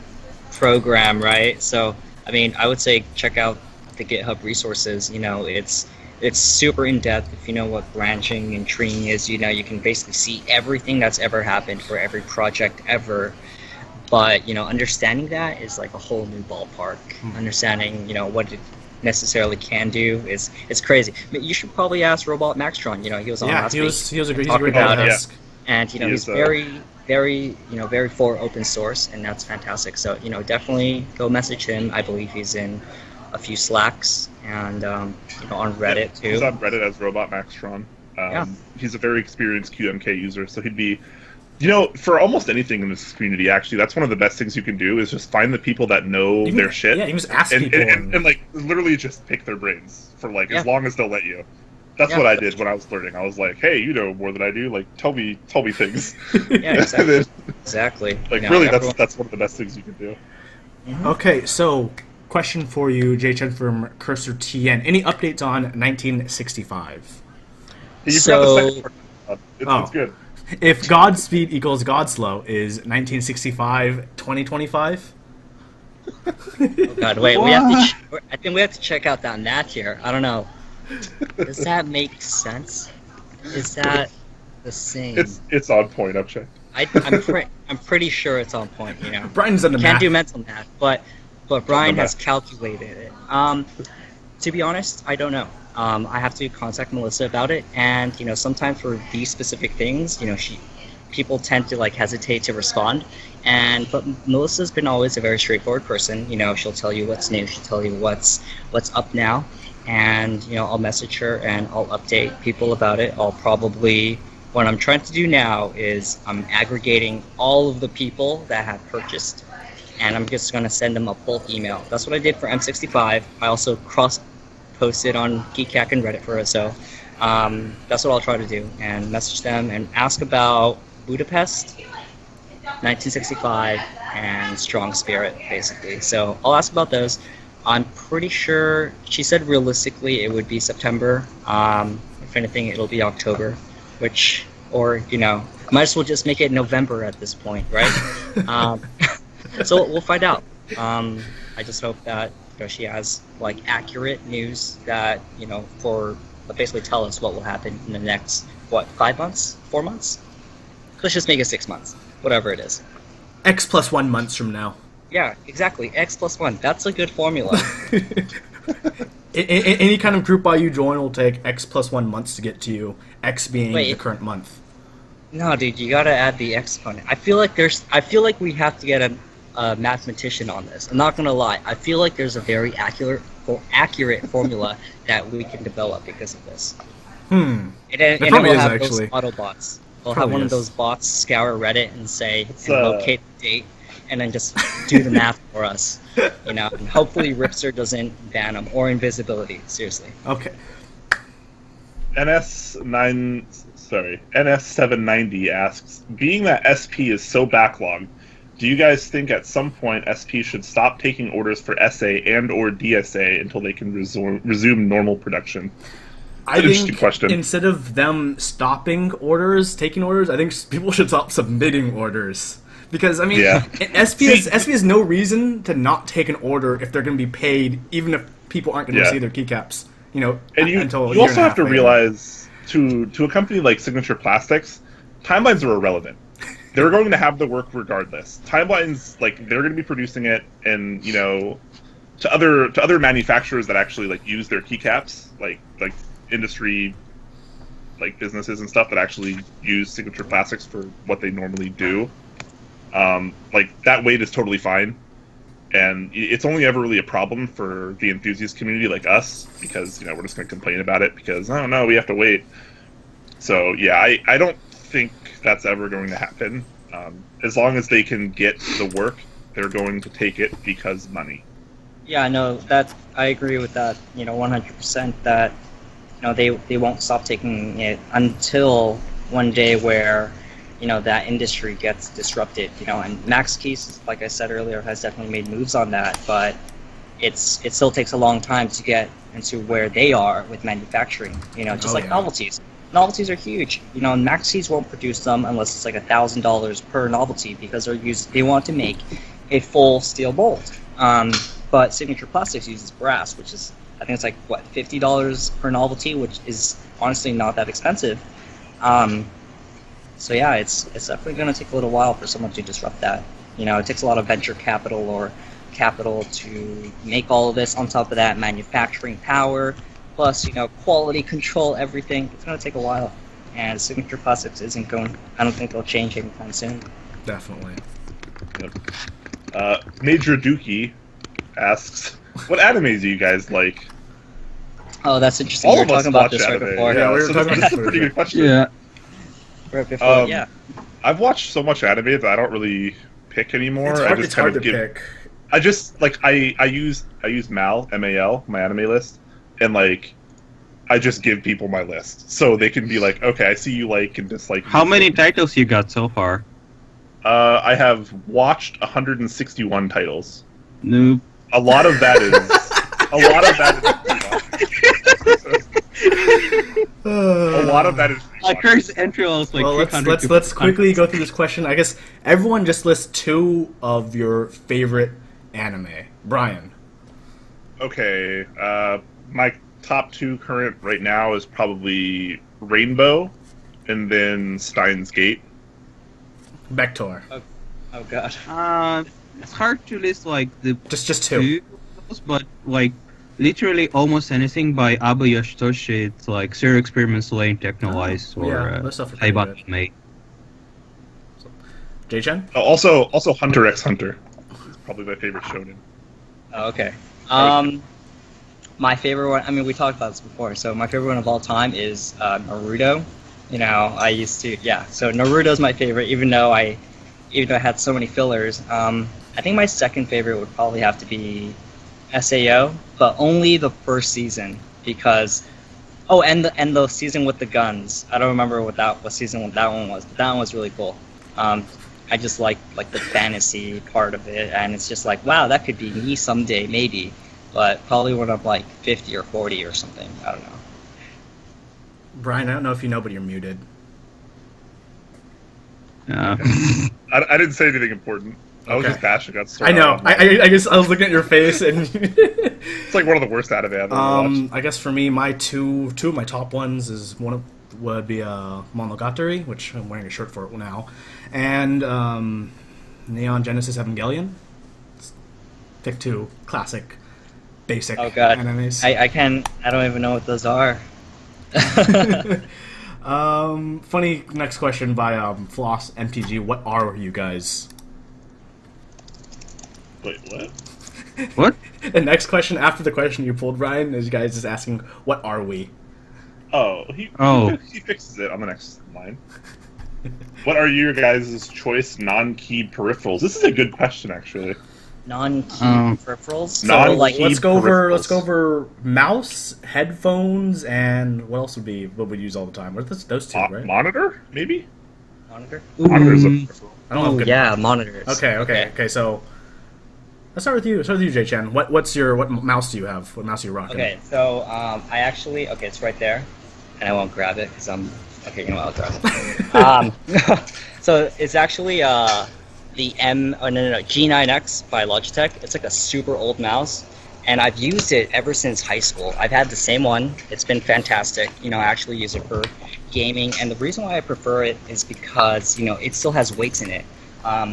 Speaker 3: program, right? So I mean, I would say check out the GitHub resources. You know, it's super in depth. If you know what branching and treeing is, you know, you can basically see everything that's ever happened for every project ever. But you know, understanding that is like a whole new ballpark. Understanding, you know, what it necessarily can do is crazy. I mean, you should probably ask Robot Maxtron. You know, he was on last week.
Speaker 1: He was a great ask.
Speaker 3: And you know, he's very for open source, and that's fantastic. So you know, definitely go message him. I believe he's in a few Slacks and you know, on Reddit too.
Speaker 2: He's on Reddit as Robot Maxtron. He's a very experienced QMK user, so he'd be. You know, for almost anything in this community, actually, that's one of the best things you can do is just find the people that know their shit.
Speaker 1: Yeah, you just ask people.
Speaker 2: And like, literally just pick their brains for, like, as long as they'll let you. That's what I did when I was learning. I was like, hey, you know more than I do. Like, tell me things.
Speaker 3: Yeah, exactly. Exactly.
Speaker 2: Like, you know, really, that's one of the best things you can do.
Speaker 1: Mm-hmm. Okay, so, question for you, Jchan from Cursor TN. Any updates on 1965?
Speaker 2: It's good.
Speaker 1: If Godspeed equals Godslow, is 1965 2025?
Speaker 3: Oh God, wait, I think we have to check out that math here. I don't know. Does that make sense? Is that the same?
Speaker 2: It's on point. I've checked.
Speaker 3: I'm pretty sure it's on point. You know,
Speaker 1: Brian's done the math.
Speaker 3: Can't do mental math, but Brian has calculated it. To be honest, I don't know. I have to contact Melissa about it, and you know, sometimes for these specific things, you know, people tend to like hesitate to respond, but Melissa's been always a very straightforward person. You know, she'll tell you what's new, she'll tell you what's up now, and you know, I'll message her and I'll update people about it. What I'm trying to do now is I'm aggregating all of the people that have purchased, and I'm just going to send them a bulk email. That's what I did for M65. I also posted on Geekhack and Reddit for it, so that's what I'll try to do, and message them and ask about Budapest, 1965, and Strong Spirit, basically. So I'll ask about those. I'm pretty sure she said realistically it would be September. If anything, it'll be October, or you know, might as well just make it November at this point, right? So we'll find out. I just hope that she has like accurate news that, you know, basically tell us what will happen in the next 5 months, 4 months. Let's just make it 6 months, whatever it is.
Speaker 1: X plus 1 months from now.
Speaker 3: Yeah, exactly. X plus 1. That's a good formula.
Speaker 1: Any kind of group buy you join will take X plus 1 months to get to you. X being the current month.
Speaker 3: No, dude, you gotta add the exponent. I feel like we have to get a mathematician on this. I'm not gonna lie. I feel like there's a very accurate formula that we can develop because of this.
Speaker 1: And
Speaker 3: we'll have those Autobots. We'll have one of those bots scour Reddit and locate the date, and then just do the math for us. You know, and hopefully Ripster doesn't ban them or invisibility. Seriously.
Speaker 1: Okay.
Speaker 2: NS790 asks, being that SP is so backlogged, do you guys think at some point SP should stop taking orders for SA and or DSA until they can resume normal production?
Speaker 1: I think instead of them stopping orders, taking orders, I think people should stop submitting orders. Because, I mean, SP has no reason to not take an order if they're going to be paid, even if people aren't going to receive their keycaps, you know,
Speaker 2: and you also have to realize, to a company like Signature Plastics, timelines are irrelevant. They're going to have the work regardless. Timelines, like, they're going to be producing it, and, you know, to other manufacturers that actually, like, use their keycaps, like industry, like, businesses and stuff that actually use Signature Plastics for what they normally do, like, that wait is totally fine. And it's only ever really a problem for the enthusiast community like us, because, you know, we're just going to complain about it because, oh no, we have to wait. So, yeah, I don't think that's ever going to happen. As long as they can get the work, they're going to take it because money.
Speaker 3: Yeah, no, I agree with that, you know, 100%, that, you know, they won't stop taking it until one day where, you know, that industry gets disrupted, you know, and Masterkeys, like I said earlier, has definitely made moves on that, but it still takes a long time to get into where they are with manufacturing, you know, just novelties. Novelties are huge, you know, and Masterkeys won't produce them unless it's like $1,000 per novelty, because they want to make a full steel mold. But Signature Plastics uses brass, which is, I think it's like, what, $50 per novelty, which is honestly not that expensive. So yeah, it's definitely going to take a little while for someone to disrupt that. You know, it takes a lot of venture capital or capital to make all of this. On top of that, manufacturing power, plus, you know, quality control, everything. It's going to take a while. And Signature Plastics isn't going, I don't think they'll change anytime soon.
Speaker 1: Definitely.
Speaker 2: Yep. Major Dookie asks, what animes do you guys like?
Speaker 3: Oh, that's interesting. We were talking about this right before.
Speaker 1: Yeah, we were talking about
Speaker 2: this. This is a pretty good question.
Speaker 5: Yeah.
Speaker 3: Right before, yeah.
Speaker 2: I've watched so much anime that I don't really pick anymore.
Speaker 1: It's hard to pick.
Speaker 2: I just, like, I use MAL, my anime list, and, like, I just give people my list. So they can be like, okay, I see you like and dislike.
Speaker 5: How many titles you got so far?
Speaker 2: I have watched 161 titles.
Speaker 5: Nope.
Speaker 2: A lot of that is... a lot of that is...
Speaker 5: My first entry was like,
Speaker 1: well, let's quickly go through this question. I guess everyone just list 2 of your favorite anime. Brian.
Speaker 2: Okay, my top 2 current right now is probably Rainbow, and then Steins Gate.
Speaker 1: Bektour.
Speaker 3: Oh god.
Speaker 5: It's hard to list like the
Speaker 1: just 2,
Speaker 5: but like literally almost anything by Abe Yoshitoshi. It's like Zero Experiments Lane, Technowise, or Taiban Mate.
Speaker 1: Jchan?
Speaker 2: Oh, also Hunter x Hunter. It's probably my favorite shonen.
Speaker 3: Oh, okay. My favorite one, I mean, we talked about this before, so my favorite one of all time is Naruto. You know, I used to, so Naruto's my favorite, even though I had so many fillers. I think my second favorite would probably have to be SAO, but only the first season, because... Oh, and the season with the guns. I don't remember what season that one was, but that one was really cool. I just like the fantasy part of it, and it's just like, wow, that could be me someday, maybe. But probably when I'm like 50 or 40 or something. I don't know.
Speaker 1: Brian, I don't know if you know, but you're muted.
Speaker 2: I didn't say anything important. I was just bashing on Story.
Speaker 1: I know. I guess I was looking at your face, and
Speaker 2: it's like one of the worst anime I've ever watched.
Speaker 1: I guess for me, my two of my top ones would be Monogatari, which I'm wearing a shirt for now, and Neon Genesis Evangelion. Pick 2 classic, basic animes.
Speaker 3: I don't even know what those are.
Speaker 1: Funny next question by Floss MTG. What are you guys?
Speaker 2: Wait, what?
Speaker 5: What?
Speaker 1: The next question after the question you pulled, Ryan, is you guys just asking, what are we?
Speaker 2: Oh, he fixes it on the next line. What are your guys' choice non-keyed peripherals? This is a good question, actually.
Speaker 3: Non-keyed peripherals?
Speaker 1: So, let's go over mouse, headphones, and what else would we use all the time? What are those 2, right?
Speaker 2: Monitor, maybe?
Speaker 3: Monitor?
Speaker 2: Monitor's a peripheral.
Speaker 1: I don't have good
Speaker 3: yeah, monitors.
Speaker 1: Okay. So let's start with you. Start with you, Jchan. What mouse do you have? What mouse are you rocking?
Speaker 3: Okay, so I actually it's right there, and I won't grab it because I'm okay. You know what? I'll grab it. So it's actually the G9X by Logitech. It's like a super old mouse, and I've used it ever since high school. I've had the same one. It's been fantastic. You know, I actually use it for gaming, and the reason why I prefer it is because, you know, it still has weights in it. I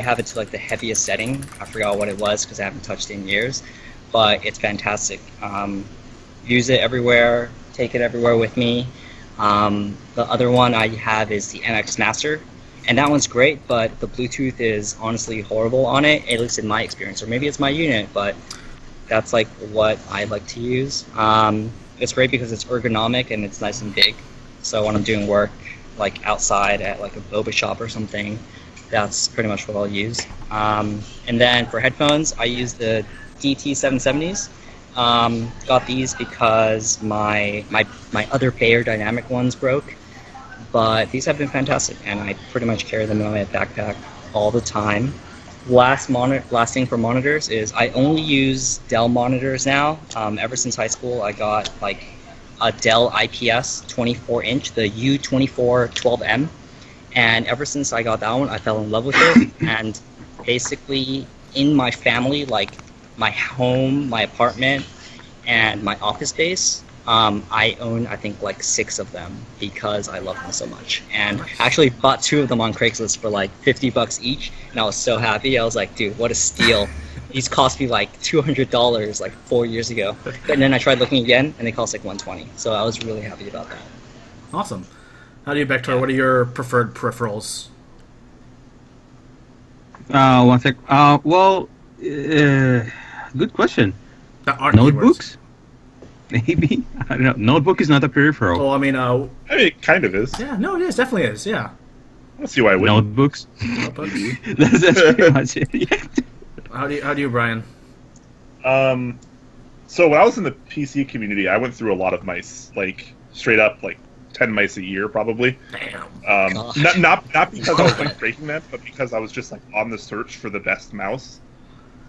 Speaker 3: have it to like the heaviest setting. I forgot what it was because I haven't touched it in years, but it's fantastic. Use it everywhere, take it everywhere with me. The other one I have is the MX Master, and that one's great, but the Bluetooth is honestly horrible on it, at least in my experience, or maybe it's my unit, but that's like what I like to use. It's great because it's ergonomic and it's nice and big, so when I'm doing work like outside at like a boba shop or something, that's pretty much what I'll use. And then for headphones, I use the DT770s. Got these because my other Bayer Dynamic ones broke, but these have been fantastic, and I pretty much carry them in my backpack all the time. Last thing for monitors is I only use Dell monitors now. Ever since high school, I got like a Dell IPS 24-inch, the U2412M, and ever since I got that one, I fell in love with it. And basically, in my family, like my home, my apartment, and my office space, I own, I think, like 6 of them because I love them so much. And I actually bought 2 of them on Craigslist for like $50 each, and I was so happy. I was like, dude, what a steal. These cost me like $200 like 4 years ago. And then I tried looking again, and they cost like $120. So I was really happy about that.
Speaker 1: Awesome. How do you, Bektour? What are your preferred peripherals?
Speaker 5: One sec. Good question.
Speaker 1: That aren't
Speaker 5: notebooks? Maybe. I don't know. Notebook is not a peripheral.
Speaker 1: Well, I mean,
Speaker 2: it kind of is.
Speaker 1: Yeah, no, it is. Definitely is. Yeah.
Speaker 2: I don't see why I wouldn't.
Speaker 5: Notebooks. that's pretty much it. Yeah.
Speaker 1: How do you, Brian?
Speaker 2: So when I was in the PC community, I went through a lot of mice, like straight up, like 10 mice a year, probably.
Speaker 1: Damn.
Speaker 2: Not because I was like breaking them, but because I was just like on the search for the best mouse,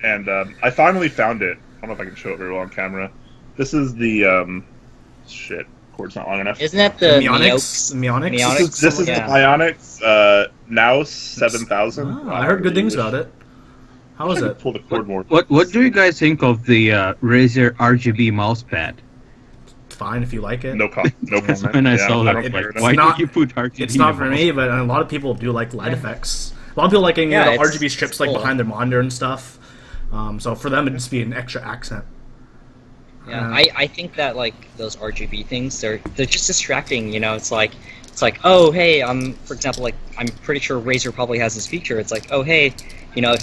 Speaker 2: and I finally found it. I don't know if I can show it very well on camera. This is the shit. Cord's not long enough.
Speaker 3: Isn't that the Meonix?
Speaker 2: This is the Meonix Naus 7000.
Speaker 1: Oh, I heard good things about it. How is it?
Speaker 2: Pull the cord more.
Speaker 5: What do you guys think of the Razer RGB mousepad?
Speaker 1: Fine if you like it.
Speaker 2: No comment.
Speaker 5: When I saw that, why did you put RGB?
Speaker 1: It's not for me, but a lot of people do like light effects. A lot of people liking the RGB strips like behind their monitor and stuff. So for them, it'd just be an extra accent.
Speaker 3: Yeah, I think that like those RGB things, they're just distracting. You know, it's like oh hey, for example, like I'm pretty sure Razer probably has this feature. It's like, oh hey, you know,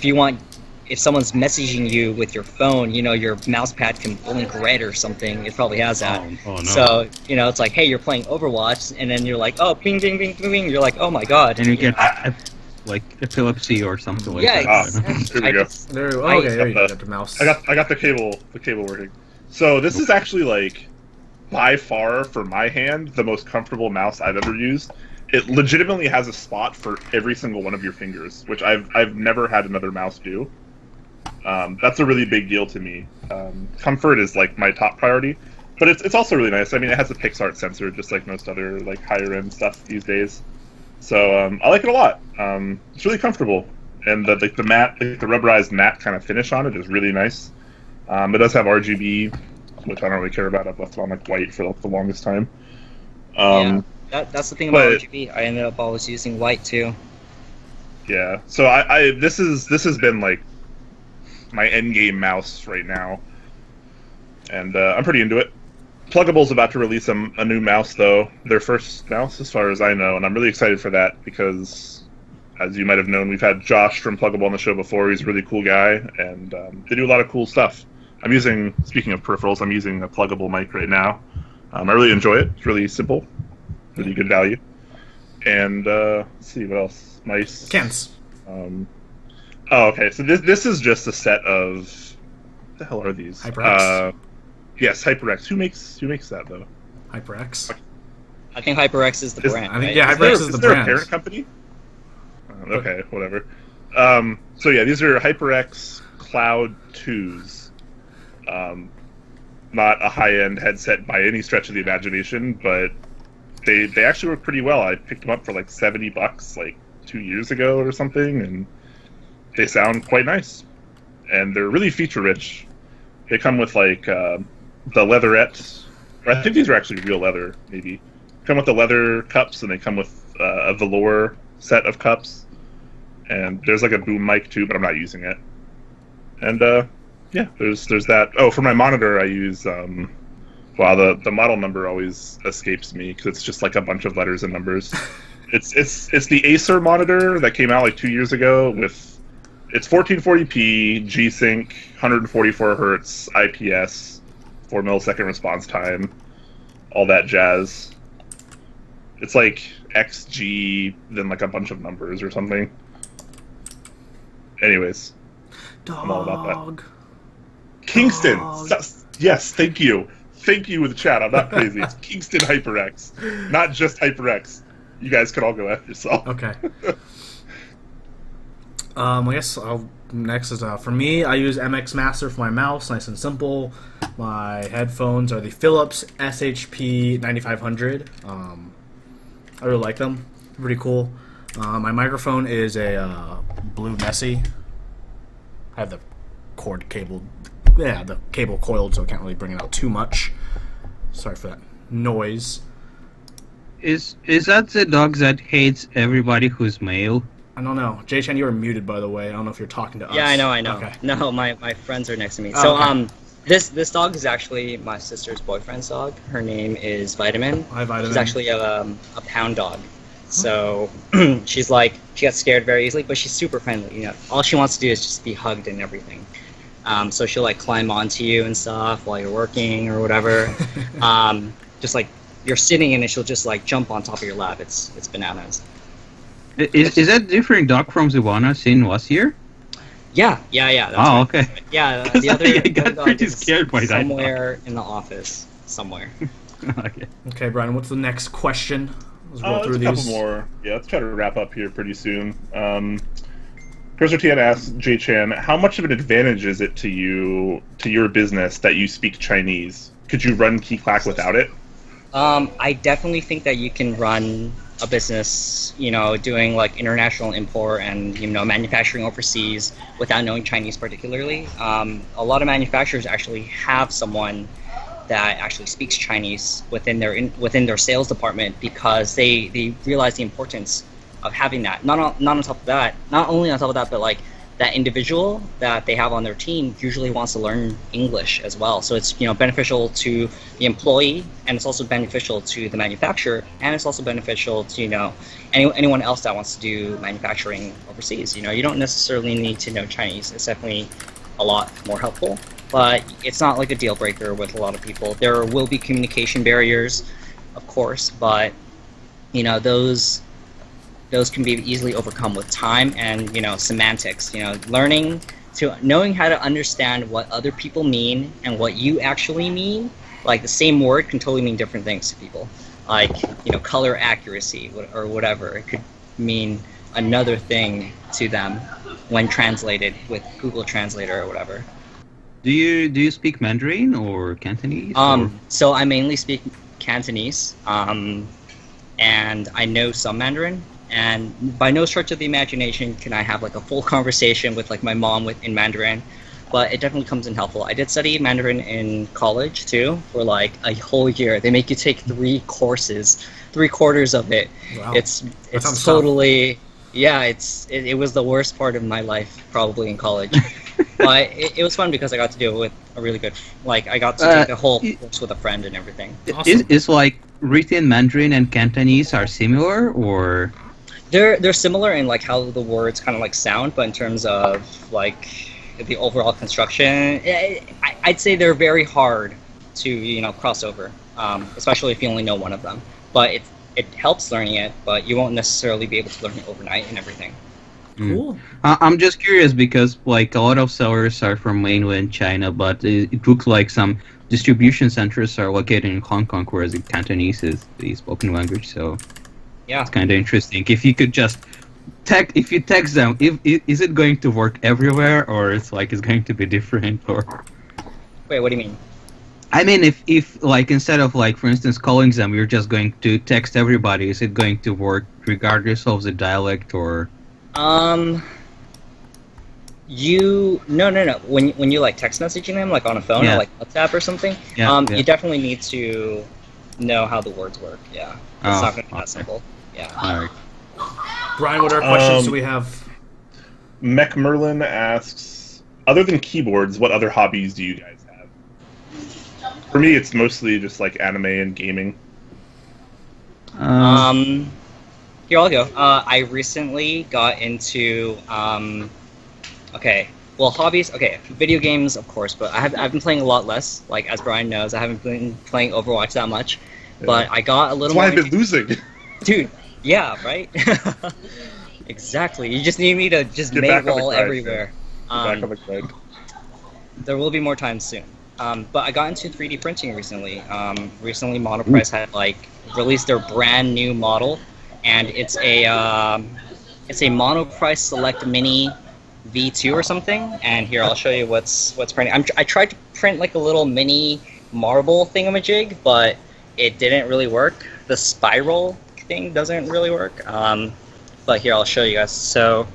Speaker 3: if someone's messaging you with your phone, you know, your mouse pad can blink red or something. It probably has that.
Speaker 5: Oh, no.
Speaker 3: So, you know, it's like, hey, you're playing Overwatch, and then you're like, oh, bing, bing, bing, bing, bing. You're like, oh my god.
Speaker 5: And you get like epilepsy or something like that.
Speaker 3: Yeah,
Speaker 2: here we go.
Speaker 1: There you go. The mouse.
Speaker 2: I got the cable working. So this is actually like by far for my hand the most comfortable mouse I've ever used. It legitimately has a spot for every single one of your fingers, which I've never had another mouse do. That's a really big deal to me. Comfort is like my top priority, but it's also really nice. I mean, it has a PixArt sensor, just like most other like higher end stuff these days. So I like it a lot. It's really comfortable, and the matte, like the rubberized matte kind of finish on it is really nice. It does have RGB, which I don't really care about. I've left it on like white for like, the longest time.
Speaker 3: That's the thing about RGB. I ended up always using white too.
Speaker 2: Yeah. So this has been like my end game mouse right now, and I'm pretty into it. Pluggable's about to release a new mouse, though, their first mouse as far as I know, and I'm really excited for that because, as you might have known, we've had Josh from Pluggable on the show before. He's a really cool guy, and they do a lot of cool stuff. Speaking of peripherals, I'm using a Pluggable mic right now. I really enjoy it. It's really simple, really good value. And let's see what else. Mice.
Speaker 1: Cans.
Speaker 2: Oh, okay. So this is just a set of what the hell are these?
Speaker 1: HyperX.
Speaker 2: Yes, HyperX. Who makes that though?
Speaker 1: HyperX.
Speaker 3: I think HyperX is the brand.
Speaker 1: I think HyperX is the
Speaker 2: there
Speaker 1: brand.
Speaker 2: A parent company? Okay, whatever. So yeah, these are HyperX Cloud 2s. Not a high-end headset by any stretch of the imagination, but they actually work pretty well. I picked them up for like $70 like 2 years ago or something, and they sound quite nice. And they're really feature-rich. They come with like the leatherette, or I think these are actually real leather, maybe. Come with the leather cups, and they come with a velour set of cups. And there's like a boom mic too, but I'm not using it. And yeah, there's that. Oh, for my monitor, I use wow, the model number always escapes me because it's just like a bunch of letters and numbers. It's the Acer monitor that came out like 2 years ago with it's 1440p, G-Sync, 144 hertz, IPS, 4 millisecond response time, all that jazz. It's like XG, then like a bunch of numbers or something. Anyways, I'm all about that. Kingston! Yes, thank you. Thank you with the chat. I'm not crazy. It's Kingston HyperX, not just HyperX. You guys can all go after yourself.
Speaker 1: Okay. I guess next is for me. I use MX Master for my mouse, nice and simple. My headphones are the Philips SHP 9500. I really like them. Pretty cool. My microphone is a Blue Nessie. I have the cord cable, the cable coiled, so I can't really bring it out too much. Sorry for that noise.
Speaker 5: Is that the dog that hates everybody who's male?
Speaker 1: I don't know. Jchan, you are muted, by the way. I don't know if you're talking to us.
Speaker 3: Yeah, I know.
Speaker 1: Okay.
Speaker 3: No, my friends are next to me.
Speaker 1: Oh,
Speaker 3: so,
Speaker 1: okay.
Speaker 3: this dog is actually my sister's boyfriend's dog. Her name is Vitamin.
Speaker 1: Hi, Vitamin.
Speaker 3: She's actually a pound dog. So she gets scared very easily, but she's super friendly. You know, all she wants to do is just be hugged and everything. So she'll like climb onto you and stuff while you're working or whatever. Just like you're sitting and she'll just like jump on top of your lap. It's bananas.
Speaker 5: Is that different dog from the one I've seen last year?
Speaker 3: Yeah. That's
Speaker 5: right.
Speaker 3: Okay. Yeah, the other
Speaker 5: I got
Speaker 3: dog
Speaker 5: pretty
Speaker 3: is
Speaker 5: scared by that.
Speaker 3: somewhere in the office, somewhere.
Speaker 1: Okay, Brian, what's the next question? Let's roll through
Speaker 2: there's
Speaker 1: these.
Speaker 2: A couple more. Yeah, let's try to wrap up here pretty soon. Cursor Tian asks, Jchan, how much of an advantage is it to your business that you speak Chinese? Could you run KeyClack without it?
Speaker 3: I definitely think that you can run a business, doing like international import and manufacturing overseas without knowing Chinese particularly. A lot of manufacturers actually have someone that actually speaks Chinese within their sales department because they realize the importance of having that. Not only on top of that, but like that individual that they have on their team usually wants to learn English as well. So it's beneficial to the employee, and it's also beneficial to the manufacturer, and it's also beneficial to anyone else that wants to do manufacturing overseas. You don't necessarily need to know Chinese. It's definitely a lot more helpful, but it's not like a deal breaker with a lot of people. There will be communication barriers, of course, but those can be easily overcome with time and semantics. Knowing how to understand what other people mean and what you actually mean. Like the same word can totally mean different things to people. Like color accuracy or whatever. It could mean another thing to them when translated with Google Translator or whatever.
Speaker 5: Do you speak Mandarin or Cantonese?
Speaker 3: So I mainly speak Cantonese, and I know some Mandarin. And by no stretch of the imagination can I have like a full conversation with like my mom in Mandarin, but it definitely comes in helpful. I did study Mandarin in college too for like a whole year. They make you take 3 courses, 3/4 of it.
Speaker 1: Wow.
Speaker 3: It's totally it was the worst part of my life probably in college. But it was fun because I got to do it with a really good, I got to take the whole course with a friend and everything.
Speaker 5: Awesome. Is like written Mandarin and Cantonese are similar, or?
Speaker 3: They're similar in like how the words kind of like sound, but in terms of like the overall construction, I'd say they're very hard to cross over, especially if you only know one of them. But it helps learning it, but you won't necessarily be able to learn it overnight and everything.
Speaker 1: Cool.
Speaker 5: I'm just curious because like a lot of sellers are from mainland China, but it looks like some distribution centers are located in Hong Kong, whereas the Cantonese is the spoken language. So yeah, it's kind of interesting. If you could just if you text them, is it going to work everywhere, or it's going to be different, or?
Speaker 3: Wait, what do you mean?
Speaker 5: I mean, if like instead of like for instance calling them, you're just going to text everybody. Is it going to work regardless of the dialect, or?
Speaker 3: No. When you like text messaging them like on a phone or like WhatsApp or something, you definitely need to know how the words work. Yeah, it's not going to be that simple. Yeah.
Speaker 5: All right.
Speaker 1: Brian, what other questions do we have?
Speaker 2: Mech Merlin asks, other than keyboards, what other hobbies do you guys have? For me, it's mostly just like anime and gaming.
Speaker 3: Here I'll go. I recently got into hobbies. Okay, video games, of course, but I've been playing a lot less. Like as Brian knows, I haven't been playing Overwatch that much. Yeah. But I got a little.
Speaker 2: That's why I've been losing.
Speaker 3: Dude, yeah, right. Exactly. You just need me to just make wall everywhere.
Speaker 2: Back on the grind.
Speaker 3: There will be more time soon. But I got into 3D printing recently. Recently, Monoprice had like released their brand new model, and it's a Monoprice Select Mini V2 or something. And here I'll show you what's printing. I tried to print like a little mini marble thingamajig, but it didn't really work. The spiral thing doesn't really work. But here I'll show you guys. So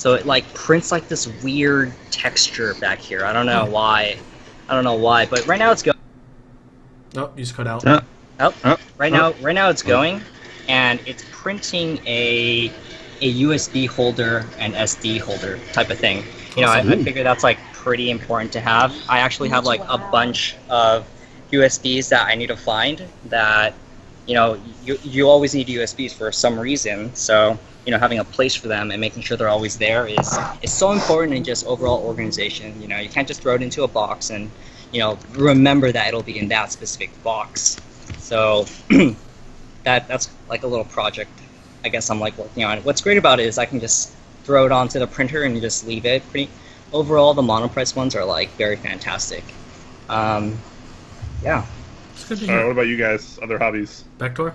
Speaker 3: it like prints like this weird texture back here. I don't know why, but right now it's going.
Speaker 1: Oh, you just cut out.
Speaker 3: Right now it's going, and it's printing a USB holder and SD holder type of thing. You know, I figure that's like pretty important to have. I actually have like a bunch of USBs that I need to find that, you know, you always need USBs for some reason. So, you know, having a place for them and making sure they're always there is so important in just overall organization. You know, you can't just throw it into a box and, you know, remember that it'll be in that specific box. So that's like a little project I guess I'm like working on. What's great about it is I can just throw it onto the printer and just leave it. Overall, the Monoprice ones are like very fantastic. Yeah.
Speaker 2: What about you guys? Other hobbies?
Speaker 1: Bektour?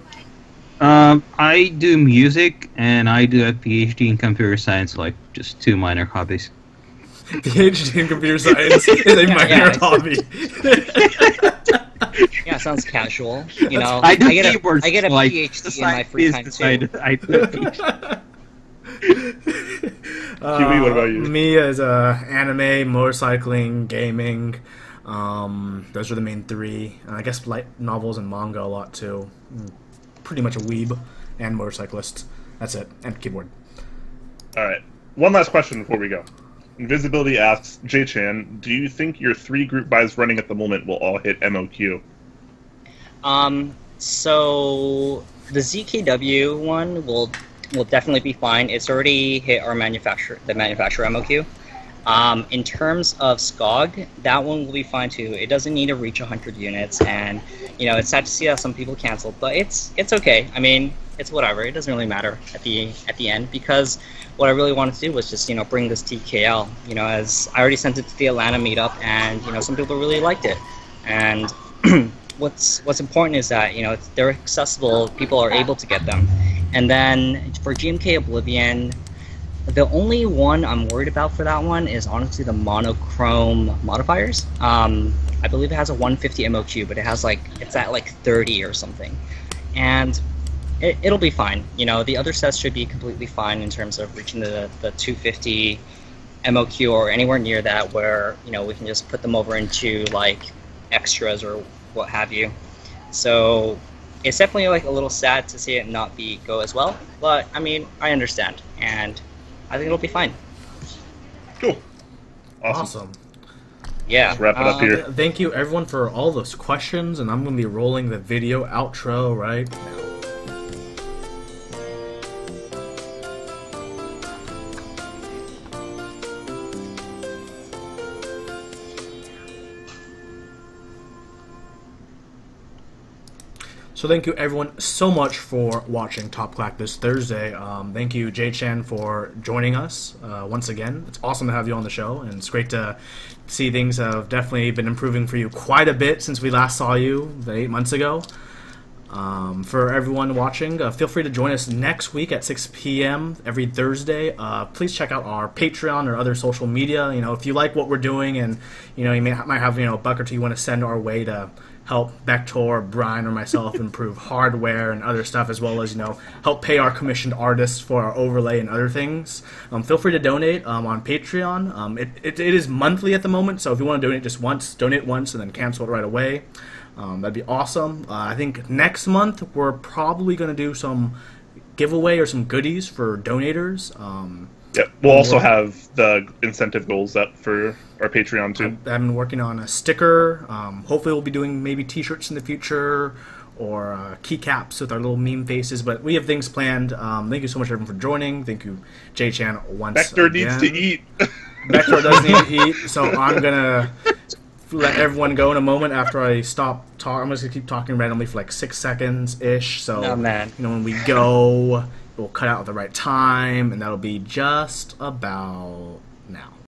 Speaker 5: I do music and I do a PhD in computer science, like just two minor hobbies.
Speaker 1: PhD in computer science is a minor hobby.
Speaker 3: Yeah, sounds casual. You know,
Speaker 5: I
Speaker 3: get a
Speaker 5: like,
Speaker 3: PhD in my free time too.
Speaker 5: I do a PhD.
Speaker 2: Kiwi, what about you?
Speaker 1: Me as anime, motorcycling, gaming. Those are the main three. I guess light novels and manga a lot too. Pretty much a weeb and motorcyclist. That's it. And keyboard.
Speaker 2: Alright. One last question before we go. Invisibility asks, Jchan, do you think your 3 group buys running at the moment will all hit MOQ?
Speaker 3: So the ZKW one will definitely be fine. It's already hit our manufacturer MOQ. In terms of SCOG, that one will be fine too. It doesn't need to reach 100 units, and you know it's sad to see that some people canceled, but it's okay. I mean, it's whatever. It doesn't really matter at the end, because what I really wanted to do was just bring this TKL. You know, as I already sent it to the Atlanta meetup, and some people really liked it. And what's important is that they're accessible. People are able to get them. And then for GMK Oblivion, the only one I'm worried about for that one is honestly the monochrome modifiers. I believe it has a 150 MOQ, but it's at like 30 or something, and it'll be fine. The other sets should be completely fine in terms of reaching the 250 MOQ or anywhere near that, where we can just put them over into like extras or what have you. So it's definitely like a little sad to see it not go as well, but I mean I understand, and I think it'll be fine.
Speaker 2: Cool. Awesome.
Speaker 3: Yeah.
Speaker 2: Let's wrap it up here.
Speaker 1: Thank you everyone for all those questions, and I'm going to be rolling the video outro right now. So thank you everyone so much for watching Top Clack this Thursday. Thank you Jchan for joining us once again. It's awesome to have you on the show, and it's great to see things have definitely been improving for you quite a bit since we last saw you 8 months ago. For everyone watching, feel free to join us next week at 6 p.m. every Thursday. Please check out our Patreon or other social media. You know, if you like what we're doing, and you know, you might have a buck or two you want to send our way to help Bektour, Brian, or myself improve hardware and other stuff, as well as help pay our commissioned artists for our overlay and other things. Feel free to donate on Patreon. It is monthly at the moment, so if you want to donate just once, donate once and then cancel it right away. That'd be awesome. I think next month we're probably going to do some giveaway or some goodies for donators.
Speaker 2: Yep. We'll also have the incentive goals up for our Patreon too.
Speaker 1: I've been working on a sticker. Hopefully we'll be doing maybe t-shirts in the future or keycaps with our little meme faces. But we have things planned. Thank you so much everyone for joining. Thank you, Jchan, once
Speaker 2: Bektour
Speaker 1: again.
Speaker 2: needs to eat.
Speaker 1: Bektour does need to eat, so I'm going to let everyone go in a moment after I stop talking. I'm just going to keep talking randomly for like 6 seconds-ish. So,
Speaker 3: oh, man.
Speaker 1: When we go, we'll cut out at the right time, and that'll be just about now.